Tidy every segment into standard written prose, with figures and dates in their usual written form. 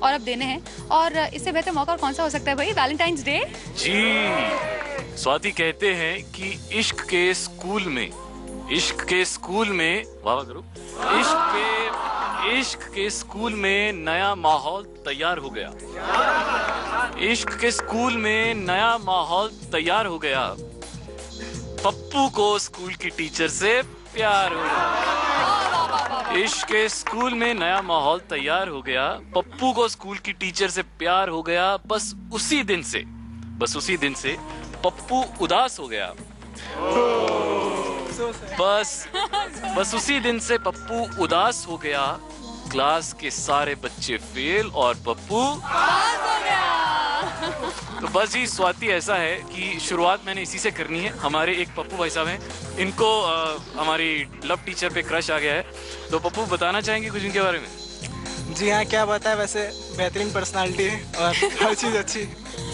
और अब देने हैं। और इससे बेहतर मौका और कौन सा हो सकता है भाई, वैलेंटाइंस डे। जी, स्वाति कहते हैं कि इश्क के स्कूल में वाह करो, इश्क के स्कूल में नया माहौल तैयार हो गया। इश्क के स्कूल में नया माहौल तैयार हो गया। पप्पू को स्कूल की टीचर से प्यार हो गया। इश्क के स्कूल में नया माहौल तैयार हो गया। पप्पू को स्कूल की टीचर से प्यार हो गया। बस उसी दिन से पप्पू उदास हो गया। बस उसी दिन से पप्पू उदास हो गया। क्लास के सारे बच्चे फेल और पप्पू पास हो गया। तो बस जी स्वाति, ऐसा है कि शुरुआत मैंने इसी से करनी है। हमारे एक पप्पू भाई साहब हैं, इनको हमारी लव टीचर पे क्रश आ गया है। तो पप्पू बताना चाहेंगे कुछ इनके बारे में? जी हाँ, क्या बताए, वैसे बेहतरीन पर्सनालिटी है और हर चीज़ अच्छी।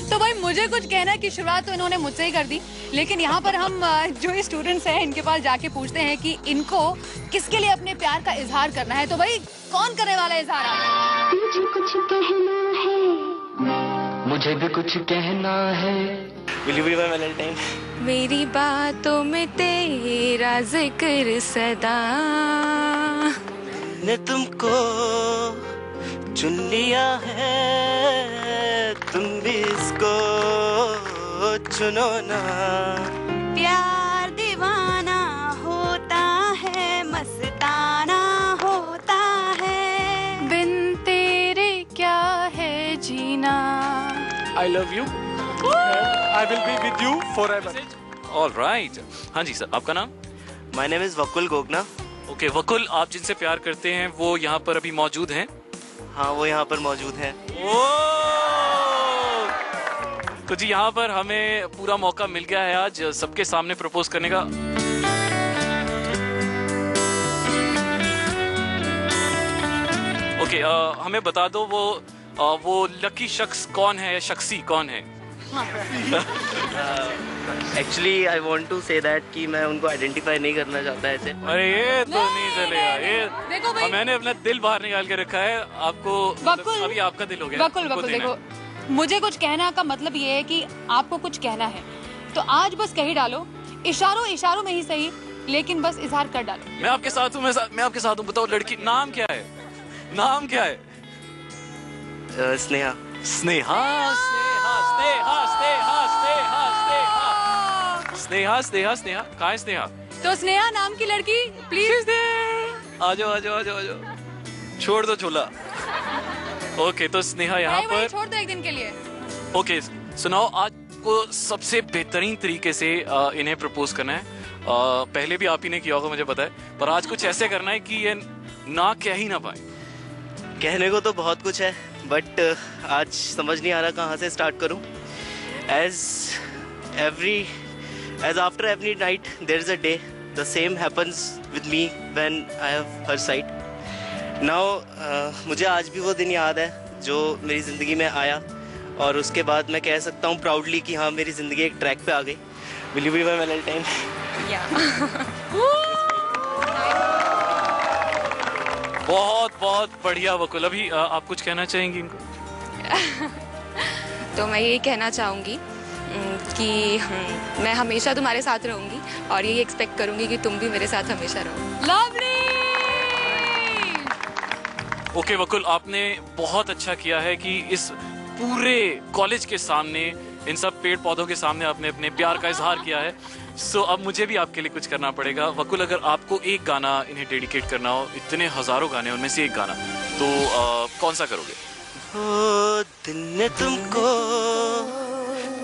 तो भाई मुझे कुछ कहना है कि शुरुआत तो इन्होंने मुझसे ही कर दी, लेकिन यहाँ पर हम जो स्टूडेंट्स हैं इनके पास जाके पूछते हैं कि इनको किसके लिए अपने प्यार का इजहार करना है। तो भाई कौन करने वाला है इजहार? मुझे कुछ कहना है, मुझे भी कुछ कहना है। Will you be my Valentine? मेरी बातों में तेरा जिक्र सदा, ने तुमको चुन लिया है, तुम भी इसको चुनो ना। प्यार दीवाना होता है, मस्ताना होता है, बिन तेरे क्या है जीना। I love you. I will be with you forever. All right. हाँ जी सर, आपका नाम? My name is Vakul Gogna. Okay Vakul, आप जिनसे प्यार करते हैं वो यहाँ पर अभी मौजूद हैं? हाँ, वो यहाँ पर मौजूद है। तो जी यहाँ पर हमें पूरा मौका मिल गया है आज सबके सामने प्रपोज करने का। ओके, हमें बता दो वो लकी शख्स कौन है, शख्सी कौन है? Actually I want to say that कि मैं उनको आइडेंटिफाई नहीं करना चाहता ऐसे। अरे ये तो नहीं चलेगा, ये देखो भाई, मैंने अपना दिल बाहर निकाल के रखा है। आपको वकुल, अभी आपका दिल हो गया। वकुल देखो, मुझे कुछ कहना का मतलब ये है कि आपको कुछ कहना है तो आज बस कह ही डालो, इशारों में ही सही, लेकिन बस इजहार कर डालो। मैं आपके साथ हूँ, मैं आपके साथ हूँ। बताओ लड़की नाम क्या है? नाम क्या है? स्नेहा। स्नेहा कहाँ है स्नेहा? तो स्नेहा नाम की लड़की प्लीज आ जाओ, छोड़ दो झोला। ओके, तो स्नेहा यहाँ पर छोड़ दो एक दिन के लिए। ओके, सुनाओ आज को सबसे बेहतरीन तरीके से इन्हें प्रपोज करना है। पहले भी आप ही ने किया होगा मुझे पता है, पर आज कुछ ऐसे करना है कि ये ना कह ही ना पाए। कहने को तो बहुत कुछ है, बट आज समझ नहीं आ रहा कहाँ से स्टार्ट करूँ। As after every night there is a day, the same happens with me when I have her sight. Now मुझे आज भी वो दिन याद है जो मेरी ज़िंदगी में आया, और उसके बाद मैं कह सकता हूँ प्राउडली कि हाँ, मेरी ज़िंदगी एक ट्रैक पे आ गई। Will you be my Valentine? बहुत बढ़िया वकुल। अभी आप कुछ कहना चाहेंगी इनको? तो मैं यही कहना चाहूँगी कि मैं हमेशा तुम्हारे साथ रहूँगी और यही एक्सपेक्ट करूँगी कि तुम भी मेरे साथ हमेशा रहो। लवली। ओके वकुल, आपने बहुत अच्छा किया है कि इस पूरे कॉलेज के सामने, इन सब पेड़ पौधों के सामने आपने अपने प्यार का इजहार किया है। सो अब मुझे भी आपके लिए कुछ करना पड़ेगा। वकुल, अगर आपको एक गाना इन्हें डेडिकेट करना हो, इतने हजारों गाने उनमें से एक गाना, तो कौन सा करोगे? ओ दिल ने तुमको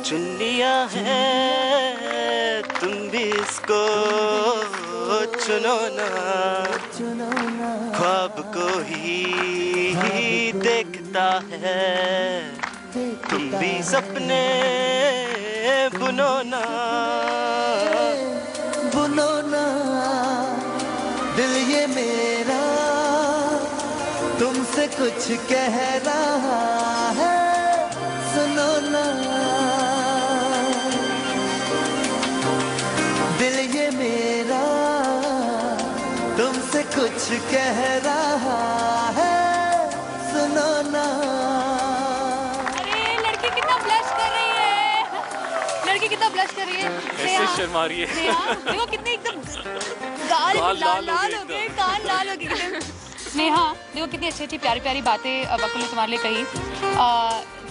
चुन लिया है, तुम भी इसको चुनो ना। ख्वाब को ही देखता है, तुम भी सपने बुनो ना। बुनो ना दिल ये मेरा तुमसे कुछ कह रहा है, सुनो ना। दिल ये मेरा तुमसे कुछ कह रहा है, सुनो ना। ब्लश कर रही है ऐसे शर्मा रही है। नेहा देखो कितने एकदम गाल लाल लाल हो गए, कान लाल हो गए एकदम। नेहा देखो कितनी अच्छी अच्छी प्यारी प्यारी बातें वकुल ने तुम्हारे लिए कही।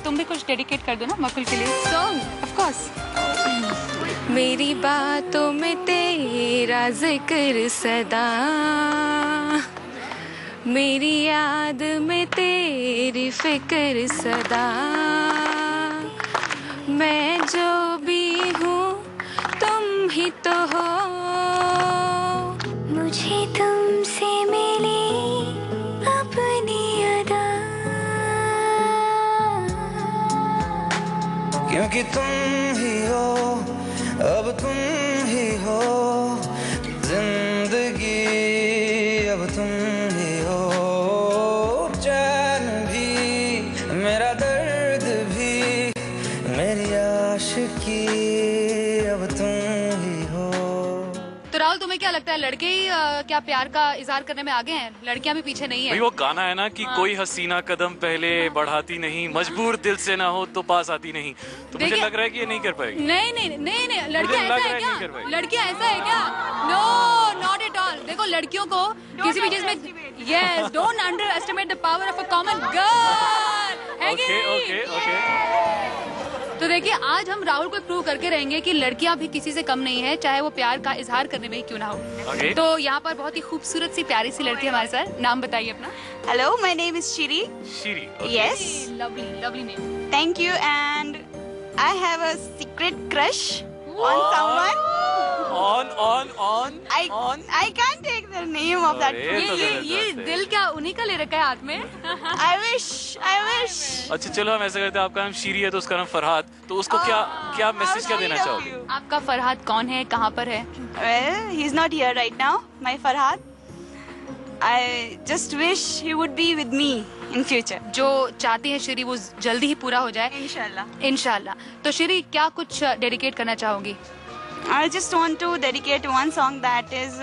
तुम भी कुछ डेडिकेट कर दो ना वकुल के लिए सॉन्ग। Of course. मेरी बातों में तेरा जिक्र सदा, मेरी याद में तेरी फिक्र सदा, मैं जो भी हूँ तुम ही तो हो, मुझे तुमसे मिली अपनी अदा, क्योंकि तुम ही हो, अब तुम ही हो, जिंदगी अब तुम ही हो, चैन भी मेरा दर्द भी, मेरी आशिकी अब तुम ही हो। तो राहुल तुम्हें क्या लगता है लड़के ही क्या प्यार का इजहार करने में आगे हैं, लड़कियां भी पीछे नहीं भाई है? वो गाना है ना कि कोई हसीना कदम पहले बढ़ाती नहीं, मजबूर दिल से ना हो तो पास आती नहीं। तो मुझे देखिए- लग रहा है कि ये नहीं कर पाएगी। नहीं नहीं नहीं नहीं लड़कियां मुझे लग ऐसा रहा है है नहीं कर क्या? पाएगी। लड़कियां ऐसा है क्या? No not at all. देखो लड़कियों को किसी भी चीज में yes don't underestimate the power of a common girl है कि ओके नहीं? Okay okay. तो देखिए आज हम राहुल को प्रूव करके रहेंगे कि लड़कियां भी किसी से कम नहीं है, चाहे वो प्यार का इजहार करने में ही क्यों ना हो। Okay. तो यहाँ पर बहुत ही खूबसूरत सी प्यारी सी लड़की हमारे साथ। नाम बताइए अपना। Hello, my name is Shiri. Shiri. Yes, lovely lovely name. thank you. And I have a secret crush on someone. On I can't take the name of that. अरे, तो ये जबरदस्त है। दिल क्या उन्हीं का ले रखा है हाथ में? I wish. अच्छा चलो हम ऐसा करते हैं, आपका नाम शीरी है तो उसका नाम फरहाद, तो उसको क्या मैसेज क्या देना चाहोगे? आपका फरहाद कौन है, कहाँ पर है? Well, he's not here right now, my Farhad. I just wish he would be with me in future. जो चाहती है श्री वो जल्दी ही पूरा हो जाए Inshallah. इंशाल्लाह। तो श्री क्या कुछ डेडिकेट करना चाहोगी? I just want to dedicate one song that is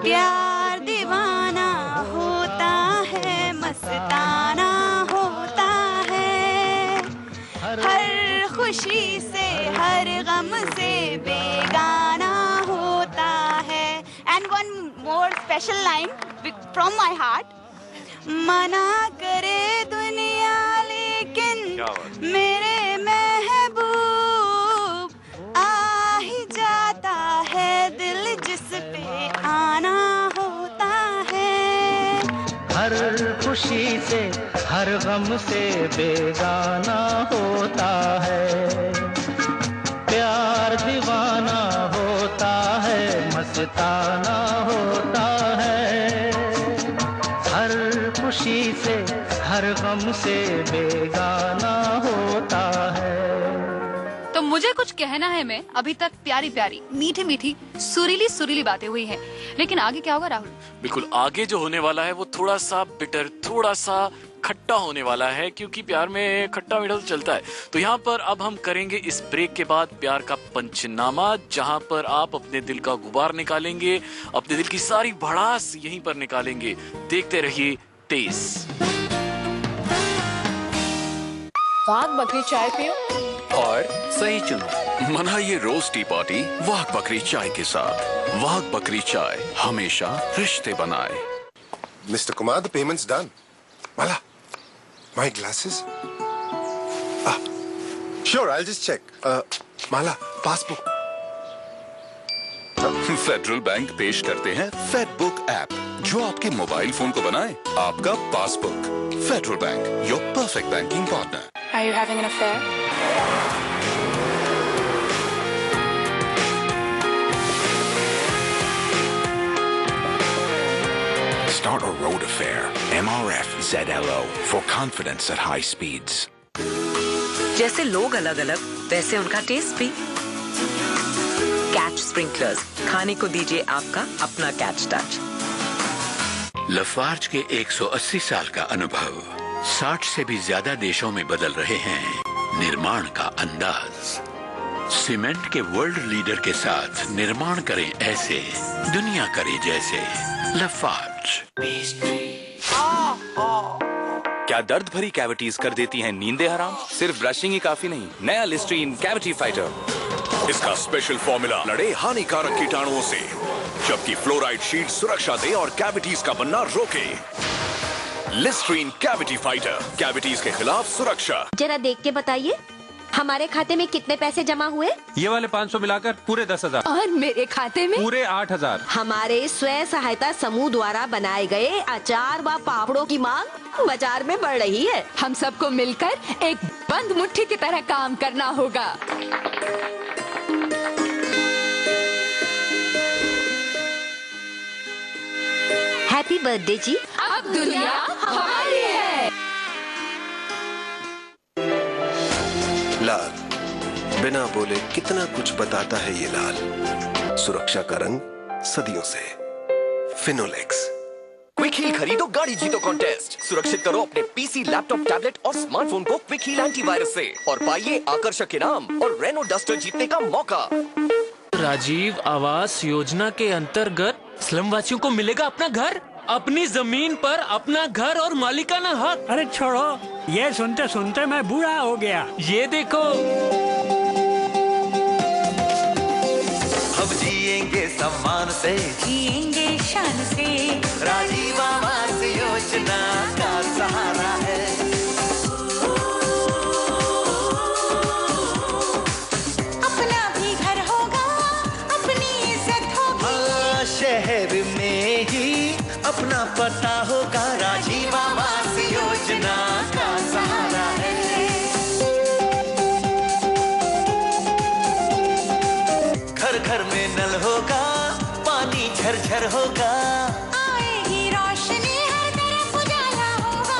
प्यार दीवाना होता है, मस्ताना होता है, हर खुशी से हर गम से बेगाना होता है। And one more special line from my heart. मना करे दुनिया लेकिन क्या बात। मेरे महबूब आ ही जाता है, दिल जिस पे आना होता है। हर खुशी से हर गम से बेगाना होता है, प्यार दीवाना होता है, मस्ताना होता है, हर खुशी से हर गम से बेगाना होता है। तो मुझे कुछ कहना है मैं, अभी तक प्यारी प्यारी मीठी मीठी सुरीली सुरीली बातें हुई हैं, लेकिन आगे क्या होगा राहुल? बिल्कुल आगे जो होने वाला है वो थोड़ा सा बिटर, थोड़ा सा खट्टा होने वाला है, क्योंकि प्यार में खट्टा मीठा तो चलता है। तो यहाँ पर अब हम करेंगे इस ब्रेक के बाद प्यार का पंचनामा, जहाँ पर आप अपने दिल का गुबार निकालेंगे, अपने दिल की सारी भड़ास यहीं पर निकालेंगे। देखते रहिए तेज। वाघ बकरी चाय पियो और सही चुनो। मनाइए रोज टी पार्टी वाघ बकरी चाय के साथ। वाघ बकरी चाय हमेशा रिश्ते बनाए। Mr. Kumar, the payment's done. Mala, my glasses? Ah, sure, I'll just check. Mala, passbook. Federal bank पेश करते हैं फेडबुक ऐप, जो आपके मोबाइल फोन को बनाए आपका passbook. Federal bank, your perfect banking partner. Are you having an affair? Start a road affair. MRF ZLO for confidence at high speeds. जैसे लोग अलग अलग, वैसे उनका टेस्ट भी। कैच स्प्रिंकलर्स, खाने को दीजिए आपका अपना कैच टच। लफार्ज के 180 साल का अनुभव 60 से भी ज्यादा देशों में बदल रहे हैं निर्माण का अंदाज। सीमेंट के वर्ल्ड लीडर के साथ निर्माण करें ऐसे, दुनिया करे जैसे। लफार्ज। क्या दर्द भरी कैविटीज कर देती हैं नींदें हराम? सिर्फ ब्रशिंग ही काफी नहीं, नया लिस्ट्रीन कैविटी फाइटर। इसका स्पेशल फॉर्मूला लड़े हानिकारक कीटाणुओं से, जबकि फ्लोराइड शीट सुरक्षा दे और कैविटीज का बनना रोके। लिस्ट्रीन कैविटी फाइटर, कैविटीज के खिलाफ सुरक्षा। जरा देख के बताइए, हमारे खाते में कितने पैसे जमा हुए? ये वाले 500 मिलाकर पूरे 10,000। और मेरे खाते में पूरे 8,000। हमारे स्वयं सहायता समूह द्वारा बनाए गए अचार व पापड़ों की मांग बाजार में बढ़ रही है। हम सबको मिलकर एक बंद मुट्ठी की तरह काम करना होगा। हैप्पी बर्थडे जी। अब दुनिया हमारी है। लाल, बिना बोले कितना कुछ बताता है ये लाल। सुरक्षा का रंग सदियों से। फिनोलेक्स। क्विक हील खरीदो गाड़ी जीतो कॉन्टेस्ट। सुरक्षित करो अपने पीसी, लैपटॉप, टैबलेट और स्मार्टफोन को क्विक हील एंटीवायरस से और पाइए आकर्षक इनाम और रेनो डस्टर जीतने का मौका। राजीव आवास योजना के अंतर्गत स्लम वासियों को मिलेगा अपना घर, अपनी जमीन पर अपना घर और मालिकाना हक। अरे छोड़ो, ये सुनते सुनते मैं बूढ़ा हो गया। ये देखो, हम जिएंगे सम्मान से, जिएंगे शान से, राजीव आवास योजना का सहारा है। अपना भी घर होगा, अपनी इज्जत होगी। शहर में ही अपना पता होगा, राजीव आवास योजना का सहारा है। घर घर में नल होगा, पानी झरझर होगा, आएगी रोशनी, हर तरफ उजाला होगा।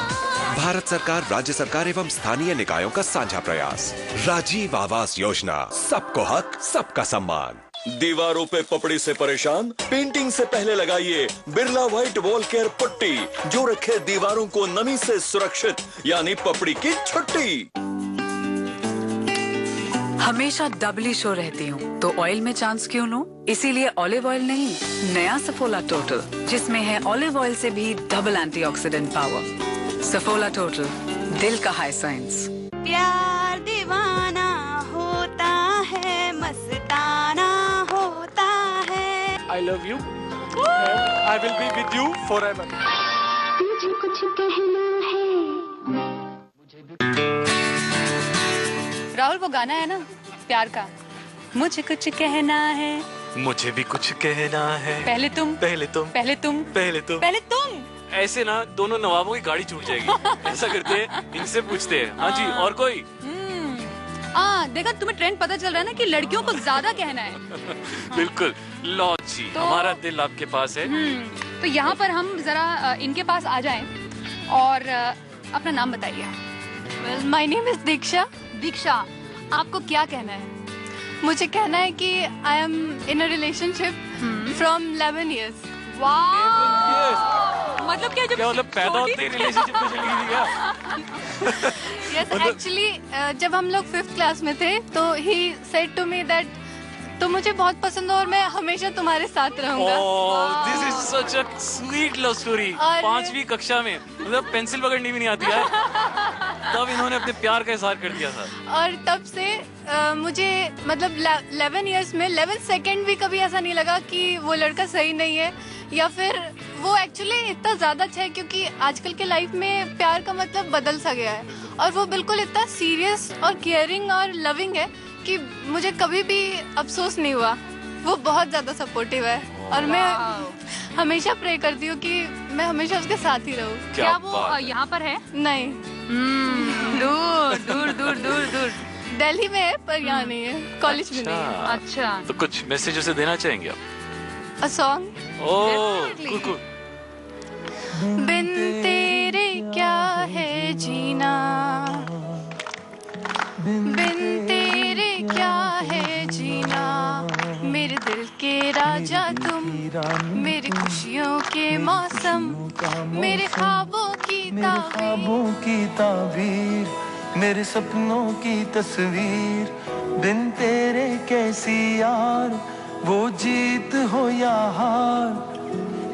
भारत सरकार, राज्य सरकार एवं स्थानीय निकायों का साझा प्रयास। राजीव आवास योजना, सबको हक, सबका सम्मान। दीवारों पे पपड़ी से परेशान? पेंटिंग से पहले लगाइए बिरला व्हाइट वॉल केयर पट्टी, जो रखे दीवारों को नमी से सुरक्षित, यानी पपड़ी की छुट्टी। हमेशा डबली श्योर रहती हूँ, तो ऑयल में चांस क्यों लूं? इसीलिए ऑलिव ऑयल नहीं, नया सफोला टोटल, जिसमें है ऑलिव ऑयल से भी double antioxidant power. Saffola total, दिल का हाई साइंस। प्यार दीवाना होता है, मस्ताना होता है। I love you and I will be with you forever. मुझे कुछ कहना है। राहुल, वो गाना है ना प्यार का, मुझे कुछ कहना है, मुझे भी कुछ कहना है। पहले तुम, पहले तुम, पहले तुम, पहले तुम, पहले तुम। ऐसे ना दोनों नवाबों की गाड़ी छूट जाएगी। ऐसा करते हैं, इनसे पूछते हैं। हाँ जी, और कोई? देखा, तुम्हें ट्रेंड पता चल रहा है ना कि लड़कियों को ज्यादा कहना है। बिल्कुल, लो जी, हमारा दिल आपके पास है। तो यहाँ पर हम जरा इनके पास आ जाएं और अपना नाम बताइए। माय नेम इज दीक्षा। दीक्षा, आपको क्या कहना है? मुझे कहना है कि I am in a relationship from 11 years। मतलब क्या, क्या मतलब पैदा होते ही रिलेशनशिप में चली गई क्या? यस, एक्चुअली जब हम लोग 5th क्लास में थे तो he said to me that तुम मुझे बहुत पसंद हो और मैं हमेशा तुम्हारे साथ रहूंगा। This is such a sweet love story. 5वीं कक्षा में, मतलब पेंसिल पकड़नी भी नहीं आती है, तब इन्होंने अपने प्यार का इजहार कर दिया था। और तब से मुझे मतलब 11 years में 11 सेकेंड भी कभी ऐसा नहीं लगा कि वो लड़का सही नहीं है, या फिर वो एक्चुअली इतना ज्यादा अच्छा है, क्योंकि आजकल के लाइफ में प्यार का मतलब बदल सा गया है और वो बिल्कुल इतना सीरियस और केयरिंग और लविंग है कि मुझे कभी भी अफसोस नहीं हुआ। वो बहुत ज्यादा सपोर्टिव है और मैं हमेशा प्रे करती हूँ कि मैं हमेशा उसके साथ ही रहूँ। क्या वो यहाँ पर है? नहीं, दूर दूर दूर दूर दूर दिल्ली में है, पर यहाँ नहीं है, कॉलेज में नहीं है। अच्छा, तो कुछ मैसेज उसे देना चाहेंगे आप? A song. कुकू। बिन तेरे क्या है जीना, बिन तेरे क्या है जीना, मेरे दिल के राजा तुम, मेरी खुशियों के मौसम, मेरे ख्वाबों की ताबीर, मेरे सपनों की तस्वीर। बिन तेरे कैसी यार, वो जीत हो या हार,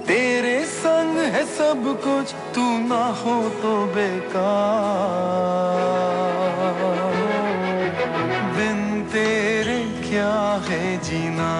तेरे संग है सब कुछ, तू ना हो तो बेकार, बिन तेरे क्या है जीना।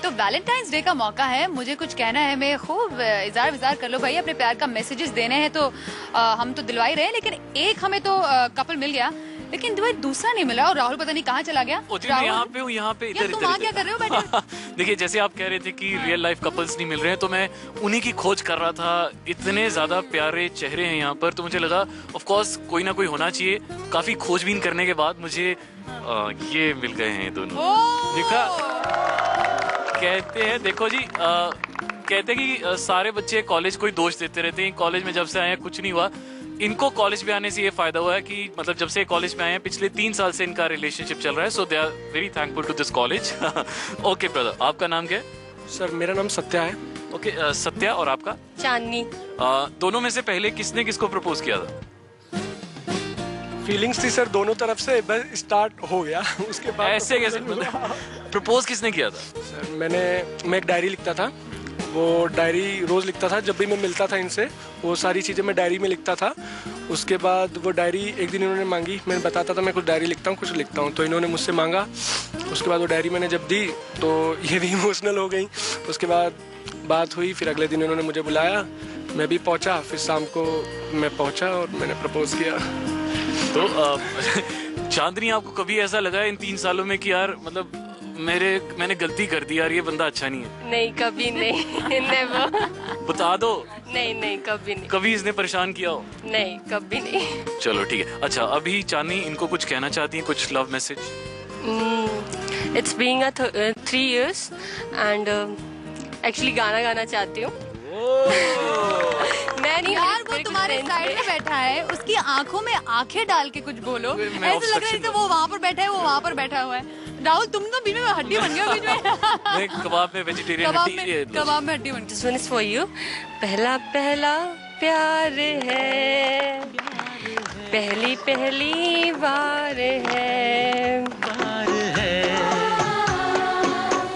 तो वैलेंटाइंस डे का मौका है, मुझे कुछ कहना है, मैं खूब इज़हार विज़ार कर लो भाई, अपने प्यार का मैसेजेस देने हैं तो हम तो दिलवा ही रहे हैं, लेकिन एक हमें तो कपल मिल गया, लेकिन भाई दूसरा नहीं मिला। और राहुल पता नहीं कहाँ चला गया। मैं यहाँ पे हूँ, यहाँ पे इधर तुम वहाँ क्या कर रहे हो बैठे? देखिए, जैसे आप कह रहे थे कि रियल लाइफ कपल्स नहीं मिल रहे हैं, तो मैं उन्हीं की खोज कर रहा था। इतने ज्यादा प्यारे चेहरे हैं यहाँ पर, तो मुझे लगा ऑफ कोर्स कोई ना कोई होना चाहिए। काफी खोजबीन करने के बाद मुझे ये मिल गए हैं दोनों। देखा, कहते हैं, देखो जी, कहते हैं कि सारे बच्चे कॉलेज को ही दोष देते रहते हैं। कॉलेज में जब से आए हैं कुछ नहीं हुआ। इनको कॉलेज में आने से ये फायदा हुआ है कि मतलब जब से कॉलेज में आए हैं, पिछले 3 साल से इनका रिलेशनशिप चल रहा है। So they are very thankful to this college. Okay brother, आपका नाम क्या है? सर मेरा नाम सत्या है। ओके, सत्या, और आपका? चांदनी। दोनों में से पहले किसने किसको प्रपोज किया था? फीलिंग्स थी सर दोनों तरफ से, बस स्टार्ट हो गया। उसके बाद ऐसे कैसे प्रपोज किसने किया था? सर मैं एक डायरी लिखता था, वो डायरी रोज लिखता था। जब भी मैं मिलता था इनसे, वो सारी चीज़ें मैं डायरी में लिखता था। उसके बाद वो डायरी एक दिन इन्होंने मांगी, मैं बताता था मैं कुछ डायरी लिखता हूँ, कुछ लिखता हूँ, तो इन्होंने मुझसे मांगा। उसके बाद वो डायरी मैंने जब दी तो ये भी इमोशनल हो गई। उसके बाद बात हुई, फिर अगले दिन इन्होंने मुझे बुलाया, मैं भी पहुँचा, फिर शाम को मैं पहुँचा और मैंने प्रपोज किया। तो चांदनी, आपको कभी ऐसा लगा इन 3 सालों में कि यार मतलब मैंने गलती कर दी यार, ये बंदा अच्छा नहीं है? नहीं, कभी नहीं। नेवर। बता दो। नहीं, कभी नहीं। कभी इसने परेशान किया हो? नहीं, कभी नहीं। चलो ठीक है। अच्छा, अभी चांदनी इनको कुछ कहना चाहती है, कुछ love message? It's being 3 years and actually गाना गाना चाहती हूँ। मैं नहीं यार, वो तुम्हारे साइड में बैठा है, उसकी आंखों में आंखें डाल के कुछ बोलो। ऐसा लग रहा है जैसे वो वहाँ पर बैठा है, वो वहाँ पर बैठा हुआ है। राहुल, तुम तो बीच में हड्डी बन गए बीच में। कबाब में वेजिटेरियन हड्डी। कबाब में हड्डी बन। This one is for you. पहला पहला प्यार है, पहली पहली बार है,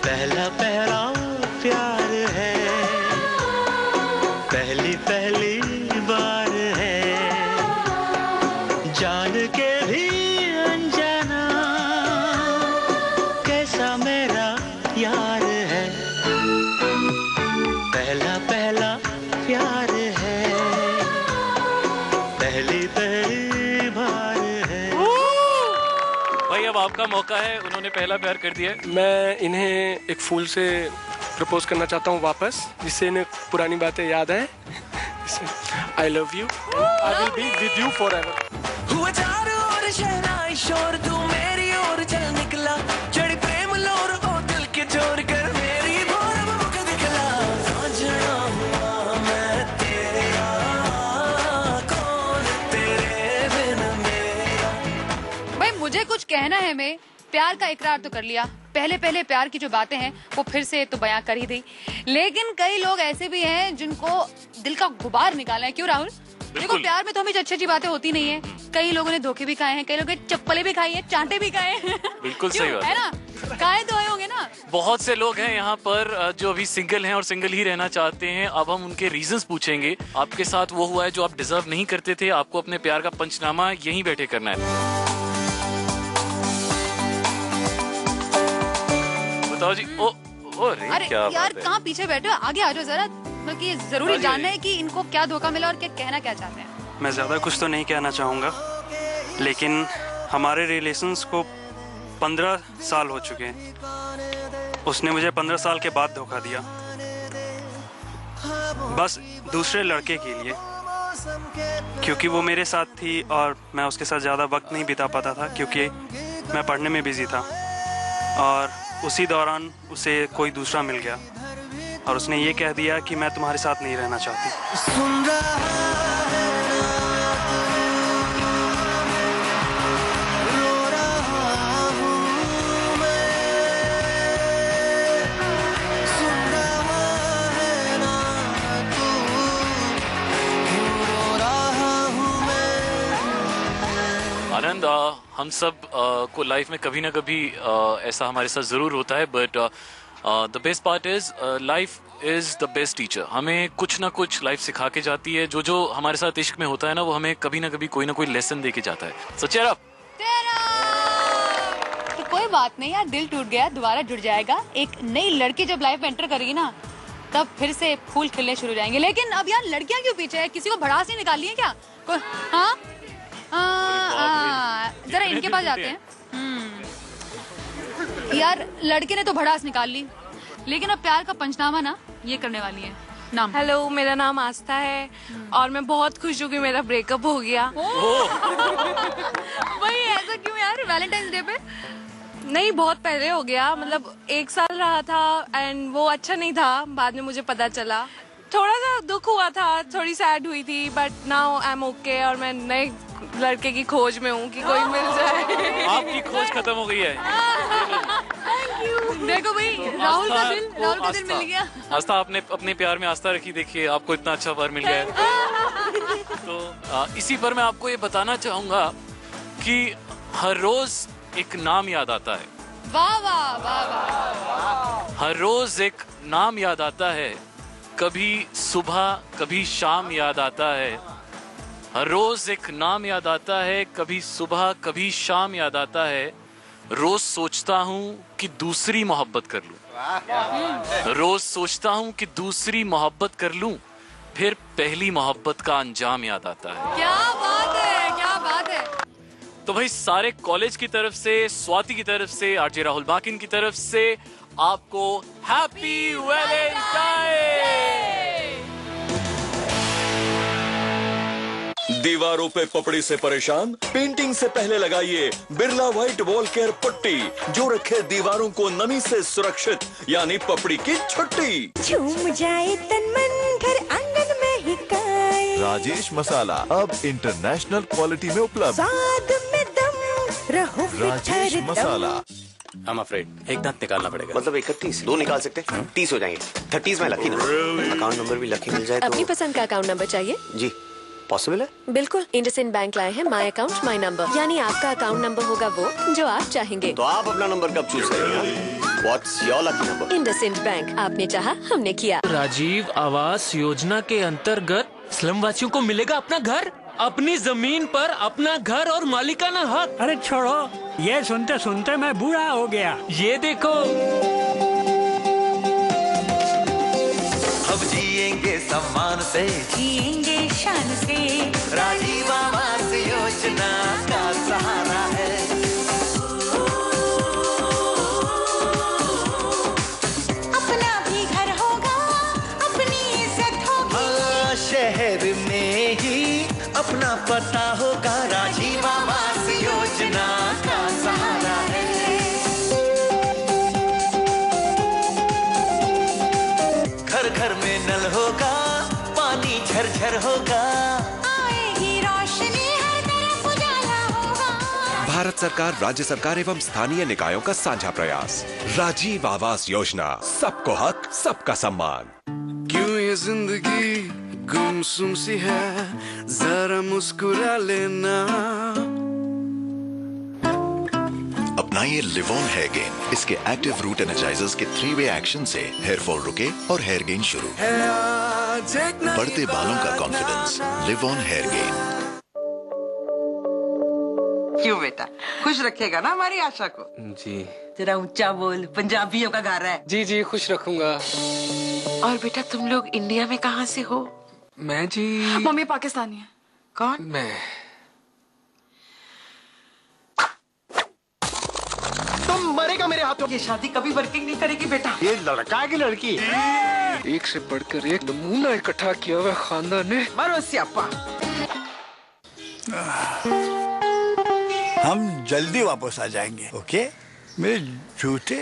पहला पहला प्यार है, पहली पहली बार है, जान के भी अनजाना कैसा मेरा यार है, पहला पहला प्यार है, पहली पहली बार है। भाई, अब आपका मौका है। उन्होंने पहला प्यार कर दिया है। मैं इन्हें एक फूल से प्रपोज करना चाहता हूँ वापस, जिससे इन्हें पुरानी बातें याद आए। I love you, I will be with you forever. हुआ चारों ओर शहनाई शोर, तू मेरी ओर चल निकला, चढ़ी प्रेम लोर, ओ दिल के जोर कर मेरी भोर मुख दिखला, साजना मैं तेरा, कौन तेरे बिन मेरा। भाई, मुझे कुछ कहना है, मैं प्यार का इकरार तो कर लिया, पहले पहले प्यार की जो बातें हैं वो फिर से तो बयां कर ही दी, लेकिन कई लोग ऐसे भी हैं जिनको दिल का गुबार निकाला है। क्यों राहुल? देखो, प्यार में तो हमें अच्छी अच्छी बातें होती नहीं है। कई लोगों ने धोखे भी खाए हैं, कई लोगों ने चप्पलें भी खाई हैं, चांटे भी खाए हैं। बिल्कुल सही बात है ना, खाए तो आए होंगे ना। बहुत से लोग हैं यहाँ पर जो अभी सिंगल हैं और सिंगल ही रहना चाहते हैं। अब हम उनके रीजंस पूछेंगे। आपके साथ वो हुआ है जो आप डिजर्व नहीं करते थे, आपको अपने प्यार का पंचनामा यहीं बैठे करना है। बताओ जी। अरे क्या यार, बात है। कहाँ पीछे बैठे हो? आगे आ जाओ जरा, बल्कि ये जरूरी जानना है कि इनको क्या धोखा मिला और क्या कहना क्या चाहते हैं। मैं ज़्यादा कुछ तो नहीं कहना चाहूँगा, लेकिन हमारे रिलेशंस को 15 साल हो चुके हैं। उसने मुझे 15 साल के बाद धोखा दिया, बस दूसरे लड़के के लिए, क्योंकि वो मेरे साथ थी और मैं उसके साथ ज़्यादा वक्त नहीं बिता पाता था, क्योंकि मैं पढ़ने में बिजी था। और उसी दौरान उसे कोई दूसरा मिल गया और उसने ये कह दिया कि मैं तुम्हारे साथ नहीं रहना चाहती। सुन रहा है ना, रो रहा हूँ मैं, सुन रहा है ना तू, क्यों रो रहा हूँ मैं। आनंद, हम सब को लाइफ में कभी ना कभी ऐसा हमारे साथ जरूर होता है, but the best part is life is the best teacher. हमें कुछ ना कुछ लाइफ सिखा के जाती है। जो जो हमारे साथ इश्क में होता है ना, वो हमें कभी ना कभी कोई ना कोई लेसन दे के जाता है। सो चेयर अप। तो कोई बात नहीं यार, दिल टूट गया दोबारा जुड़ जाएगा। एक नई लड़की जब लाइफ में एंटर करेगी ना, तब फिर से फूल खिलने शुरू हो जाएंगे। लेकिन अब यार लड़कियां क्यों पीछे है? किसी को भड़ास नहीं निकाली है क्या? हाँ जरा इनके पास जाते हैं। यार लड़के ने तो भड़ास निकाल ली, लेकिन अब प्यार का पंचनामा ना ये करने वाली है। नाम? हेलो, मेरा नाम आस्था है और मैं बहुत खुश हूँ कि मेरा ब्रेकअप हो गया। भाई ऐसा क्यों यार, वैलेंटाइंस डे पे? नहीं, बहुत पहले हो गया, मतलब 1 साल रहा था एंड वो अच्छा नहीं था। बाद में मुझे पता चला, थोड़ा सा दुख हुआ था, थोड़ी सैड हुई थी, but now I am okay और मैं नए लड़के की खोज में हूँ कि कोई मिल जाए। आपकी खोज खत्म हो गई है। देखो भाई, राहुल का दिल मिल गया। आस्था, आपने अपने प्यार में आस्था रखी, देखिए आपको इतना अच्छा प्यार मिल गया है। तो इसी पर मैं आपको ये बताना चाहूंगा कि हर रोज एक नाम याद आता है। वाह वाह वाह वाह। हर रोज एक नाम याद आता है, कभी सुबह कभी शाम याद आता है। हर रोज एक नाम याद आता है, कभी सुबह कभी शाम याद आता है। रोज सोचता हूँ कि दूसरी मोहब्बत कर लूं। रोज सोचता हूँ कि दूसरी मोहब्बत कर लूं, फिर पहली मोहब्बत का अंजाम याद आता है। क्या बात है, क्या बात है। तो भाई सारे कॉलेज की तरफ से, स्वाति की तरफ से, आरजे राहुल बाकिन की तरफ से आपको हैप्पी वैलेंटाइन। दीवारों पे पपड़ी से परेशान? पेंटिंग से पहले लगाइए बिरला व्हाइट वॉल केयर पट्टी, जो रखे दीवारों को नमी से सुरक्षित, यानी पपड़ी की छुट्टी। झूम जाए तन मन, घर आंगन में ही काए। राजेश मसाला अब इंटरनेशनल क्वालिटी में उपलब्ध। स्वाद में दम रहो राजेश मसाला। I'm afraid एक दांत निकालना पड़ेगा। मतलब 31? 2 निकाल सकते हैं? 30 हो जाएंगे। 30 में लकी ना। अकाउंट नंबर भी लकी मिल जाए तो। अपनी पसंद का अकाउंट नंबर चाहिए? जी पॉसिबल है। बिल्कुल, इंडसइंड बैंक लाए हैं माई अकाउंट माई नंबर, यानी आपका अकाउंट नंबर होगा वो जो आप चाहेंगे। तो आप अपना नंबर कब चूज करेंगे? What's your lucky number? IndusInd bank, आपने चाहा हमने किया। राजीव आवास योजना के अंतर्गत स्लम वासियों को मिलेगा अपना घर, अपनी जमीन पर अपना घर और मालिकाना हक। अरे छोड़ो, ये सुनते सुनते मैं बूढ़ा हो गया। ये देखो, अब जिएंगे सम्मान से, जिएंगे शान से। राजीव आवास योजना का सहारा है। अपना भी घर होगा, अपनी इज्जत होगी। शहर में ही अपना पता होगा, राजीव आवास योजना का सहारा है। घर घर में नल होगा, पानी झरझर होगा। आएगी रोशनी, हर तरफ उजाला होगा। भारत सरकार, राज्य सरकार एवं स्थानीय निकायों का साझा प्रयास। राजीव आवास योजना, सबको हक, सबका सम्मान। क्यों ये जिंदगी गुमसुम सी है, जरा मुस्कुरा लेना। अपनाइए लिवोन हेयर गेन। इसके एक्टिव रूट एनर्जाइजर्स के 3-वे एक्शन से हेयर फॉल रुके और हेयर गेन शुरू। बढ़ते बालों का कॉन्फिडेंस, लिवोन हेयर गेन। क्यों बेटा, खुश रखेगा ना हमारी आशा को? जी। तेरा ऊंचा बोल, पंजाबियों का घर है। जी जी, खुश रखूंगा। और बेटा तुम लोग इंडिया में कहाँ से हो? मैं जी, मम्मी पाकिस्तानी है। कौन? मैं। तुम मरेगा मेरे हाथों। ये शादी कभी वर्किंग नहीं करेगी बेटा। ये लड़का है कि लड़की? एक से बढ़कर एक नमूना इकट्ठा किया हुआ खानदान ने। मरो स्यापा। हम जल्दी वापस आ जाएंगे, ओके? मेरे जूते।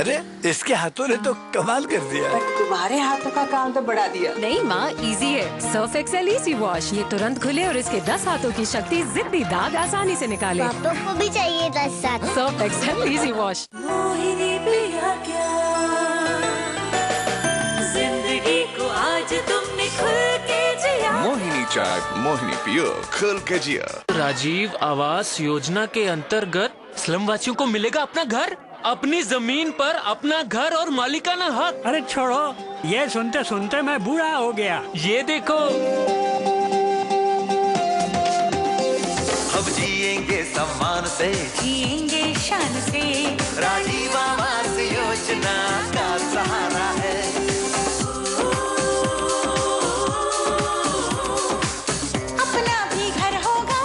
अरे इसके हाथों ने तो कमाल कर दिया। तुम्हारे हाथों का काम तो बढ़ा दिया। नहीं माँ, इजी है। सर्फ एक्सेल इजी वॉश, ये तुरंत खुले और इसके 10 हाथों की शक्ति जिद्दी दाग आसानी से निकाले। पापा को भी चाहिए 10 हाथ। Surf Excel easy wash. मोहिनी पिया क्या, जिंदगी को आज तुमने खुल के जिया। मोहिनी चाय मोहिनी पियो खुल के जिया। राजीव आवास योजना के अंतर्गत स्लम वासियों को मिलेगा अपना घर, अपनी जमीन पर अपना घर और मालिकाना हक। अरे छोड़ो, ये सुनते सुनते मैं बूढ़ा हो गया। ये देखो, हम जिएंगे सम्मान से, जिएंगे शान से, राजीव आवास योजना का सहारा है। अपना भी घर होगा,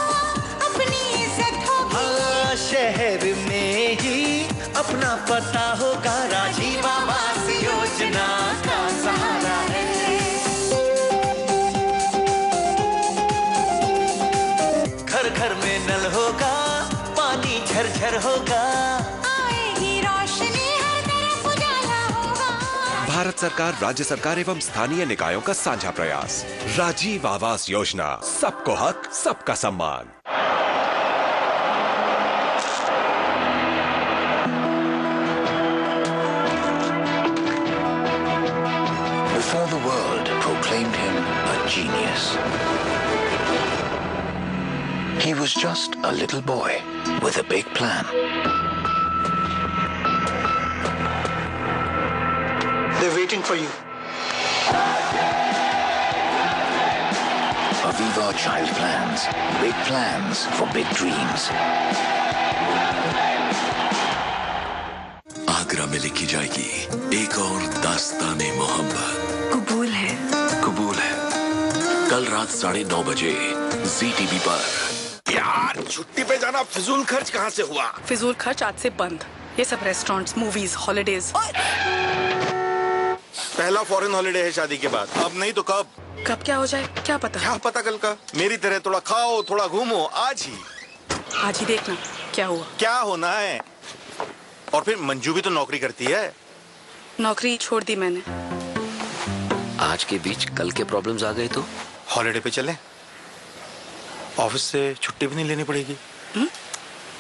अपनी इज्जत होगी। हाँ, शहर में ही अपना पता होगा, राजीव आवास योजना का सहारा है। घर घर में नल होगा, पानी झरझर होगा, आएगी रोशनी, हर तरफ उजाला होगा। भारत सरकार, राज्य सरकार एवं स्थानीय निकायों का साझा प्रयास। राजीव आवास योजना, सबको हक, सबका सम्मान। Before the world proclaimed him a genius, he was just a little boy with a big plan. They're waiting for you. Aviva Child Plans. Big plans for big dreams. Agra में लिखी जाएगी एक और दास्ताने मोहब्बत। कबूल है, कबूल है। कल रात 9:30 बजे ZTV पर। यार छुट्टी पे जाना फिजूल खर्च कहाँ से हुआ? फिजूल खर्च आज से बंद। ये सब रेस्टोरेंट्स, मूवीज, हॉलिडेज। पहला फॉरेन हॉलिडे है शादी के बाद, अब नहीं तो कब? कब क्या हो जाए क्या पता। क्या पता कल का। मेरी तरह थोड़ा खाओ, थोड़ा घूमो, आज ही। आज ही देखना क्या हुआ। क्या होना है? और फिर मंजू भी तो नौकरी करती है। नौकरी छोड़ दी मैंने। आज के बीच कल के प्रॉब्लम्स आ गए तो हॉलिडे पे चलें? ऑफिस से छुट्टी भी नहीं लेनी पड़ेगी।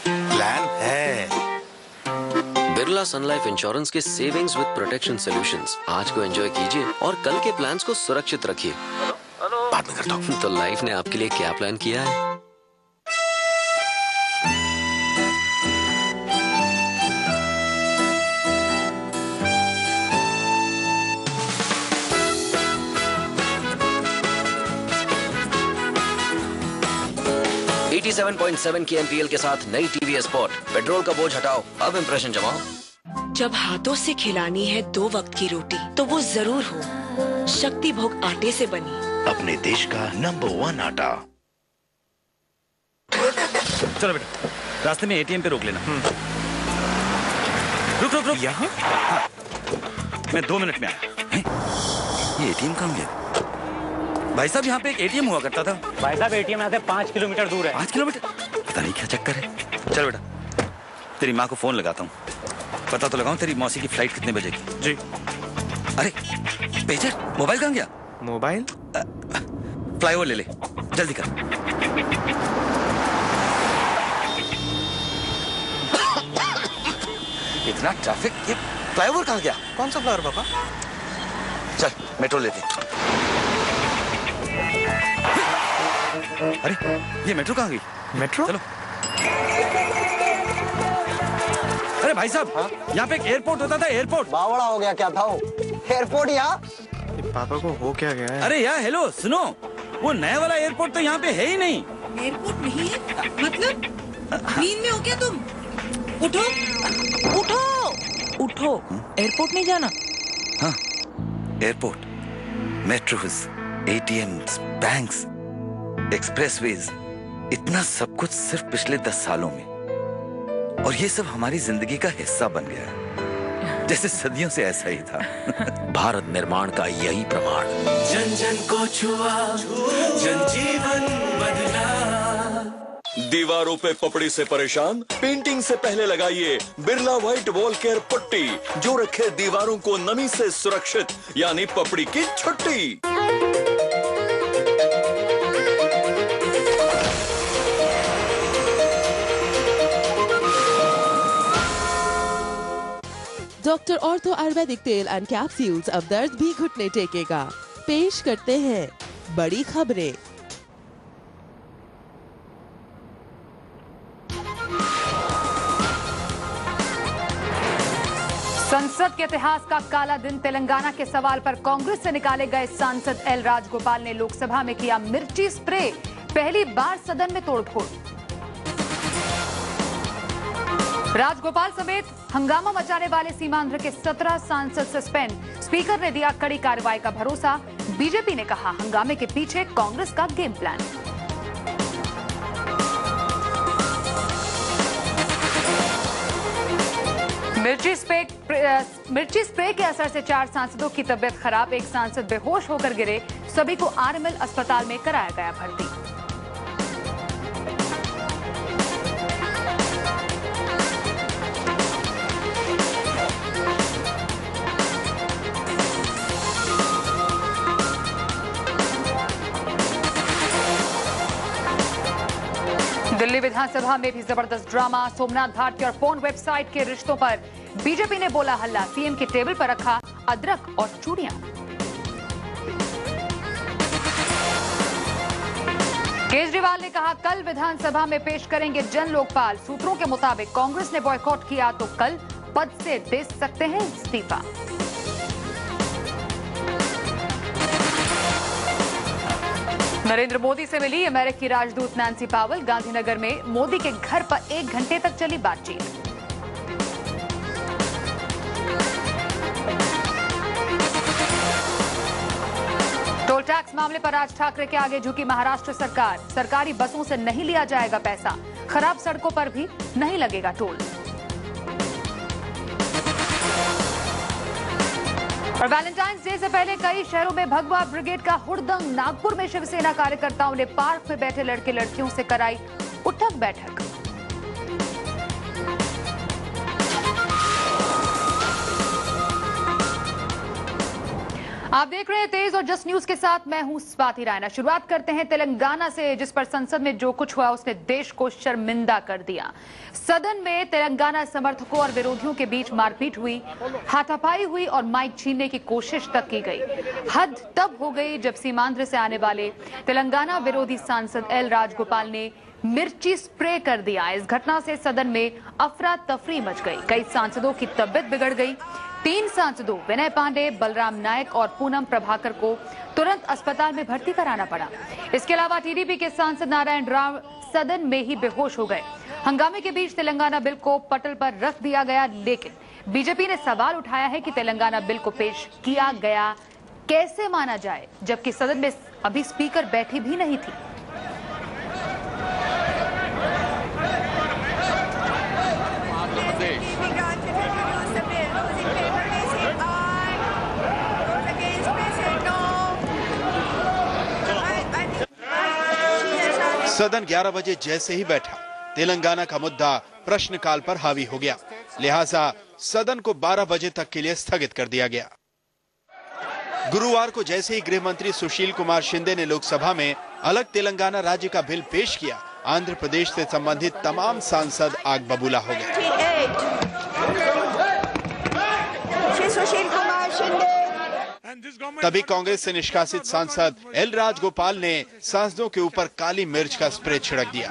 प्लान है। बिरला सन लाइफ इंश्योरेंस के सेविंग्स विद प्रोटेक्शन सॉल्यूशंस। आज को एंजॉय कीजिए और कल के प्लान्स को सुरक्षित रखिए। बाद में करता हूँ। तो लाइफ ने आपके लिए क्या प्लान किया है? .7 की MPL के साथ नई TVS स्पोर्ट। पेट्रोल का बोझ हटाओ, अब इंप्रेशन जमाओ। जब हाथों से खिलानी है 2 वक्त की रोटी, तो वो जरूर हो शक्ति भोग आटे से बनी। अपने देश का नंबर 1 आटा। चलो बेटा, रास्ते में ATM पे रोक लेना। रुक यहाँ। मैं 2 मिनट में आया। ये ATM कहाँ गया? भाई साहब, यहाँ पे एक ATM हुआ करता था। भाई साहब, ATM यहाँ से 5 किलोमीटर दूर है। 5 किलोमीटर? पता नहीं क्या चक्कर है। चल बेटा, तेरी माँ को फोन लगाता हूँ, पता तो लगाऊं तेरी मौसी की फ्लाइट कितने बजे की। जी। अरे पेजर, मोबाइल कहाँ गया? मोबाइल फ्लाईओवर ले ले, जल्दी कर। इतना ट्रैफिक, ये फ्लाईओवर कहाँ गया? कौन सा फ्लावर पापा? चल मेट्रो लेते। अरे ये मेट्रो कहाँ गई? मेट्रो? चलो। अरे भाई साहब, यहाँ पे एक एयरपोर्ट होता था, एयरपोर्ट। बावड़ा हो गया क्या था वो? एयरपोर्ट यहाँ? पापा को हो क्या गया है? अरे यार हेलो सुनो, वो नया वाला एयरपोर्ट तो यहाँ पे है ही नहीं। एयरपोर्ट नहीं है? मतलब नींद में हो क्या तुम? उठो उठो उठो। एयरपोर्ट नहीं जाना? हाँ, airport, metros, ATMs, banks, expressways, इतना सब कुछ सिर्फ पिछले 10 सालों में। और ये सब हमारी जिंदगी का हिस्सा बन गया है, जैसे सदियों से ऐसा ही था। भारत निर्माण का यही प्रमाण। जन जन को छुआ, जन जीवन बदला। दीवारों पे पपड़ी से परेशान? पेंटिंग से पहले लगाइए बिरला व्हाइट वॉल केयर पट्टी, जो रखे दीवारों को नमी से सुरक्षित, यानी पपड़ी की छुट्टी। डॉक्टर ऑर्थो आयुर्वेदिक तेल एंड कैप्सूल्स अब दर्द भी घुटने टेकेगा। पेश करते हैं बड़ी खबरें। संसद के इतिहास का काला दिन। तेलंगाना के सवाल पर कांग्रेस से निकाले गए सांसद एल राजगोपाल ने लोकसभा में किया मिर्ची स्प्रे। पहली बार सदन में तोड़फोड़। राजगोपाल समेत हंगामा मचाने वाले सीमांध्र के 17 सांसद सस्पेंड। स्पीकर ने दिया कड़ी कार्रवाई का भरोसा। बीजेपी ने कहा हंगामे के पीछे कांग्रेस का गेम प्लान। मिर्ची स्प्रे के असर से 4 सांसदों की तबीयत खराब। एक सांसद बेहोश होकर गिरे। सभी को आरएमएल अस्पताल में कराया गया भर्ती। दिल्ली विधानसभा में भी जबरदस्त ड्रामा। सोमनाथ भारती और पोर्न वेबसाइट के रिश्तों पर बीजेपी ने बोला हल्ला। सीएम के टेबल पर रखा अदरक और चूड़ियां। केजरीवाल ने कहा कल विधानसभा में पेश करेंगे जन लोकपाल। सूत्रों के मुताबिक कांग्रेस ने बॉयकॉट किया तो कल पद से दे सकते हैं इस्तीफा। नरेंद्र मोदी से मिली अमेरिकी राजदूत नैन्सी पावेल। गांधीनगर में मोदी के घर पर 1 घंटे तक चली बातचीत। टोल टैक्स मामले पर राज ठाकरे के आगे झुकी महाराष्ट्र सरकार। सरकारी बसों से नहीं लिया जाएगा पैसा। खराब सड़कों पर भी नहीं लगेगा टोल। और वैलेंटाइंस डे से पहले कई शहरों में भगवा ब्रिगेड का हुड़दंग। नागपुर में शिवसेना कार्यकर्ताओं ने पार्क में बैठे लड़के लड़कियों से कराई उठक बैठक। आप देख रहे हैं तेज और जस्ट न्यूज के साथ मैं हूं स्वाति रायना। शुरुआत करते हैं तेलंगाना से, जिस पर संसद में जो कुछ हुआ उसने देश को शर्मिंदा कर दिया। सदन में तेलंगाना समर्थकों और विरोधियों के बीच मारपीट हुई, हाथापाई हुई और माइक छीनने की कोशिश तक की गई। हद तब हो गई जब सीमांध्र से आने वाले तेलंगाना विरोधी सांसद एल राजगोपाल ने मिर्ची स्प्रे कर दिया। इस घटना से सदन में अफरा तफरी मच गई। कई सांसदों की तबीयत बिगड़ गई। 3 सांसदों विनय पांडे, बलराम नायक और पूनम प्रभाकर को तुरंत अस्पताल में भर्ती कराना पड़ा। इसके अलावा टीडीपी के सांसद नारायण राव सदन में ही बेहोश हो गए। हंगामे के बीच तेलंगाना बिल को पटल पर रख दिया गया, लेकिन बीजेपी ने सवाल उठाया है कि तेलंगाना बिल को पेश किया गया कैसे माना जाए, जबकि सदन में अभी स्पीकर बैठी भी नहीं थी। सदन 11 बजे जैसे ही बैठा, तेलंगाना का मुद्दा प्रश्नकाल पर हावी हो गया। लिहाजा सदन को 12 बजे तक के लिए स्थगित कर दिया गया। गुरुवार को जैसे ही गृह मंत्री सुशील कुमार शिंदे ने लोकसभा में अलग तेलंगाना राज्य का बिल पेश किया, आंध्र प्रदेश से संबंधित तमाम सांसद आग बबूला हो गए। तभी कांग्रेस से निष्कासित सांसद एल राजगोपाल ने सांसदों के ऊपर काली मिर्च का स्प्रे छिड़क दिया।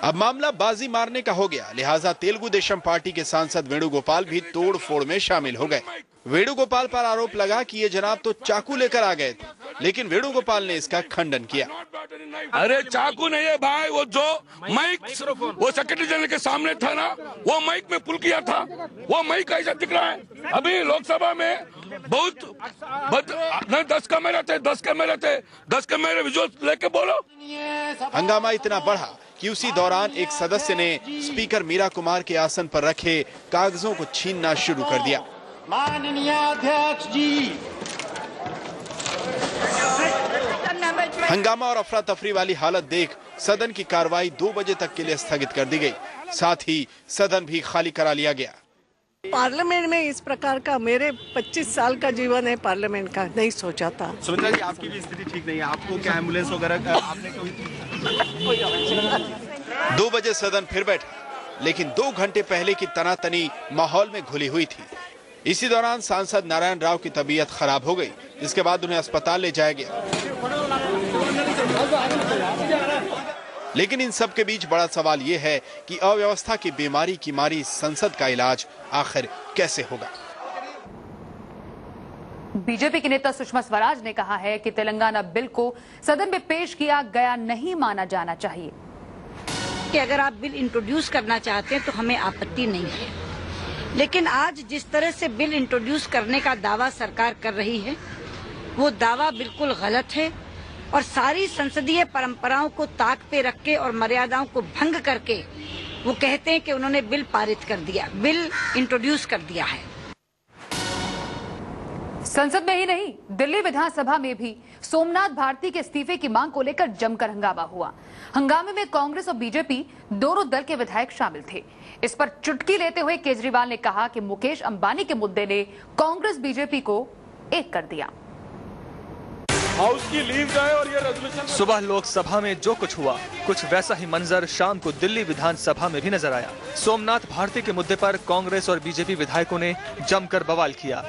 अब मामला बाजी मारने का हो गया। लिहाजा तेलुगु देशम पार्टी के सांसद वेणुगोपाल भी तोड़ फोड़ में शामिल हो गए। वेणुगोपाल पर आरोप लगा कि ये जनाब तो चाकू लेकर आ गए थे, लेकिन वेणुगोपाल ने इसका खंडन किया। अरे चाकू नहीं है भाई, वो जो माइक वो सेक्रेटरी जनरल के सामने था ना, वो माइक में पुल किया था, वो माइक कैसा दिख रहा है। अभी लोकसभा में बहुत 10 कैमरे थे, 10 कैमरे विजुअल लेके बोलो। हंगामा इतना बढ़ा कि उसी दौरान एक सदस्य ने स्पीकर मीरा कुमार के आसन पर रखे कागजों को छीनना शुरू कर दिया। माननीय अध्यक्ष जी, हंगामा और अफरा तफरी वाली हालत देख सदन की कार्रवाई 2 बजे तक के लिए स्थगित कर दी गई। साथ ही सदन भी खाली करा लिया गया। पार्लियामेंट में इस प्रकार का, मेरे 25 साल का जीवन है पार्लियामेंट का, नहीं सोचा था। सुमित्रा जी, आपकी भी स्थिति ठीक नहीं है, आपको क्या एम्बुलेंस वगैरह आपने कोई? 2 बजे सदन फिर बैठा, लेकिन 2 घंटे पहले की तनातनी माहौल में घुली हुई थी। इसी दौरान सांसद नारायण राव की तबीयत खराब हो गई, जिसके बाद उन्हें अस्पताल ले जाया गया। लेकिन इन सब के बीच बड़ा सवाल ये है कि अव्यवस्था की बीमारी की मारी संसद का इलाज आखिर कैसे होगा। बीजेपी की नेता सुषमा स्वराज ने कहा है कि तेलंगाना बिल को सदन में पेश किया गया नहीं माना जाना चाहिए। कि अगर आप बिल इंट्रोड्यूस करना चाहते हैं तो हमें आपत्ति नहीं है, लेकिन आज जिस तरह से बिल इंट्रोड्यूस करने का दावा सरकार कर रही है वो दावा बिल्कुल गलत है और सारी संसदीय परंपराओं को ताक पे रख के और मर्यादाओं को भंग करके वो कहते हैं कि उन्होंने बिल पारित कर दिया, बिल इंट्रोड्यूस कर दिया है। संसद में ही नहीं, दिल्ली विधानसभा में भी सोमनाथ भारती के इस्तीफे की मांग को लेकर जमकर हंगामा हुआ। हंगामे में कांग्रेस और बीजेपी दोनों दल के विधायक शामिल थे। इस पर चुटकी लेते हुए केजरीवाल ने कहा कि मुकेश अंबानी के मुद्दे ने कांग्रेस बीजेपी को एक कर दिया। हाउस की लीव जाए और ये रेजोल्यूशन। सुबह लोकसभा में जो कुछ हुआ, कुछ वैसा ही मंजर शाम को दिल्ली विधानसभा में भी नजर आया। सोमनाथ भारती के मुद्दे पर कांग्रेस और बीजेपी विधायकों ने जमकर बवाल किया।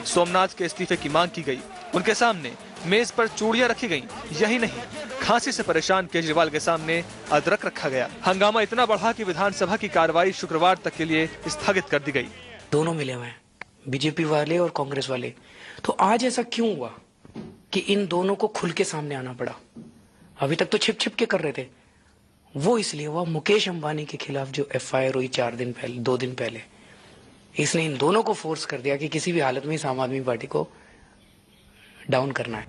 सोमनाथ के इस्तीफे की मांग की गई। उनके सामने मेज पर चूड़ियां रखी गईं। यही नहीं, खांसी से परेशान केजरीवाल के सामने अदरक रखा गया। हंगामा इतना बढ़ा कि विधानसभा की कार्रवाई शुक्रवार तक के लिए स्थगित कर दी गई। दोनों मिले हुए हैं, बीजेपी वाले और कांग्रेस वाले। तो आज ऐसा क्यों हुआ कि इन दोनों को खुल के सामने आना पड़ा? अभी तक तो छिप छिप के कर रहे थे। वो इसलिए हुआ मुकेश अंबानी के खिलाफ जो एफआईआर हुई 2 दिन पहले, इसने इन दोनों को फोर्स कर दिया कि किसी भी हालत में आम आदमी पार्टी को डाउन करना है।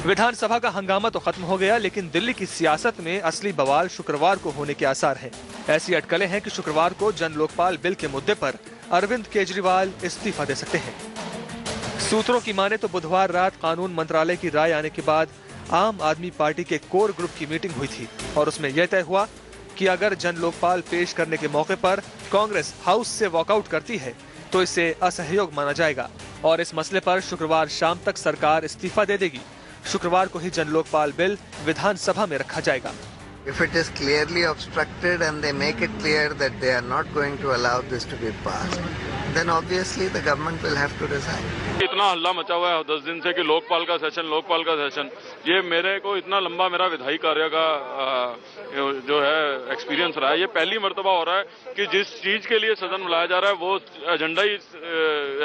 विधानसभा का हंगामा तो खत्म हो गया, लेकिन दिल्ली की सियासत में असली बवाल शुक्रवार को होने के आसार हैं। ऐसी अटकलें हैं कि शुक्रवार को जन लोकपाल बिल के मुद्दे पर अरविंद केजरीवाल इस्तीफा दे सकते हैं। सूत्रों की माने तो बुधवार रात कानून मंत्रालय की राय आने के बाद आम आदमी पार्टी के कोर ग्रुप की मीटिंग हुई थी और उसमें यह तय हुआ कि अगर जन लोकपाल पेश करने के मौके पर कांग्रेस हाउस से वॉकआउट करती है तो इसे असहयोग माना जाएगा और इस मसले पर शुक्रवार शाम तक सरकार इस्तीफा दे देगी। शुक्रवार को ही जन लोकपाल बिल विधानसभा में रखा जाएगा। If it is clearly obstructed and they make it clear that they are not going to allow this to be passed, then obviously the government will have to resign. इतना हल्ला मचा हुआ है 10 दिन से कि लोकपाल का सेशन, ये मेरे को इतना लंबा मेरा विधायी कार्य का जो है एक्सपीरियंस रहा है। ये पहली मर्तबा हो रहा है कि जिस चीज के लिए सदन बुलाया जा रहा है वो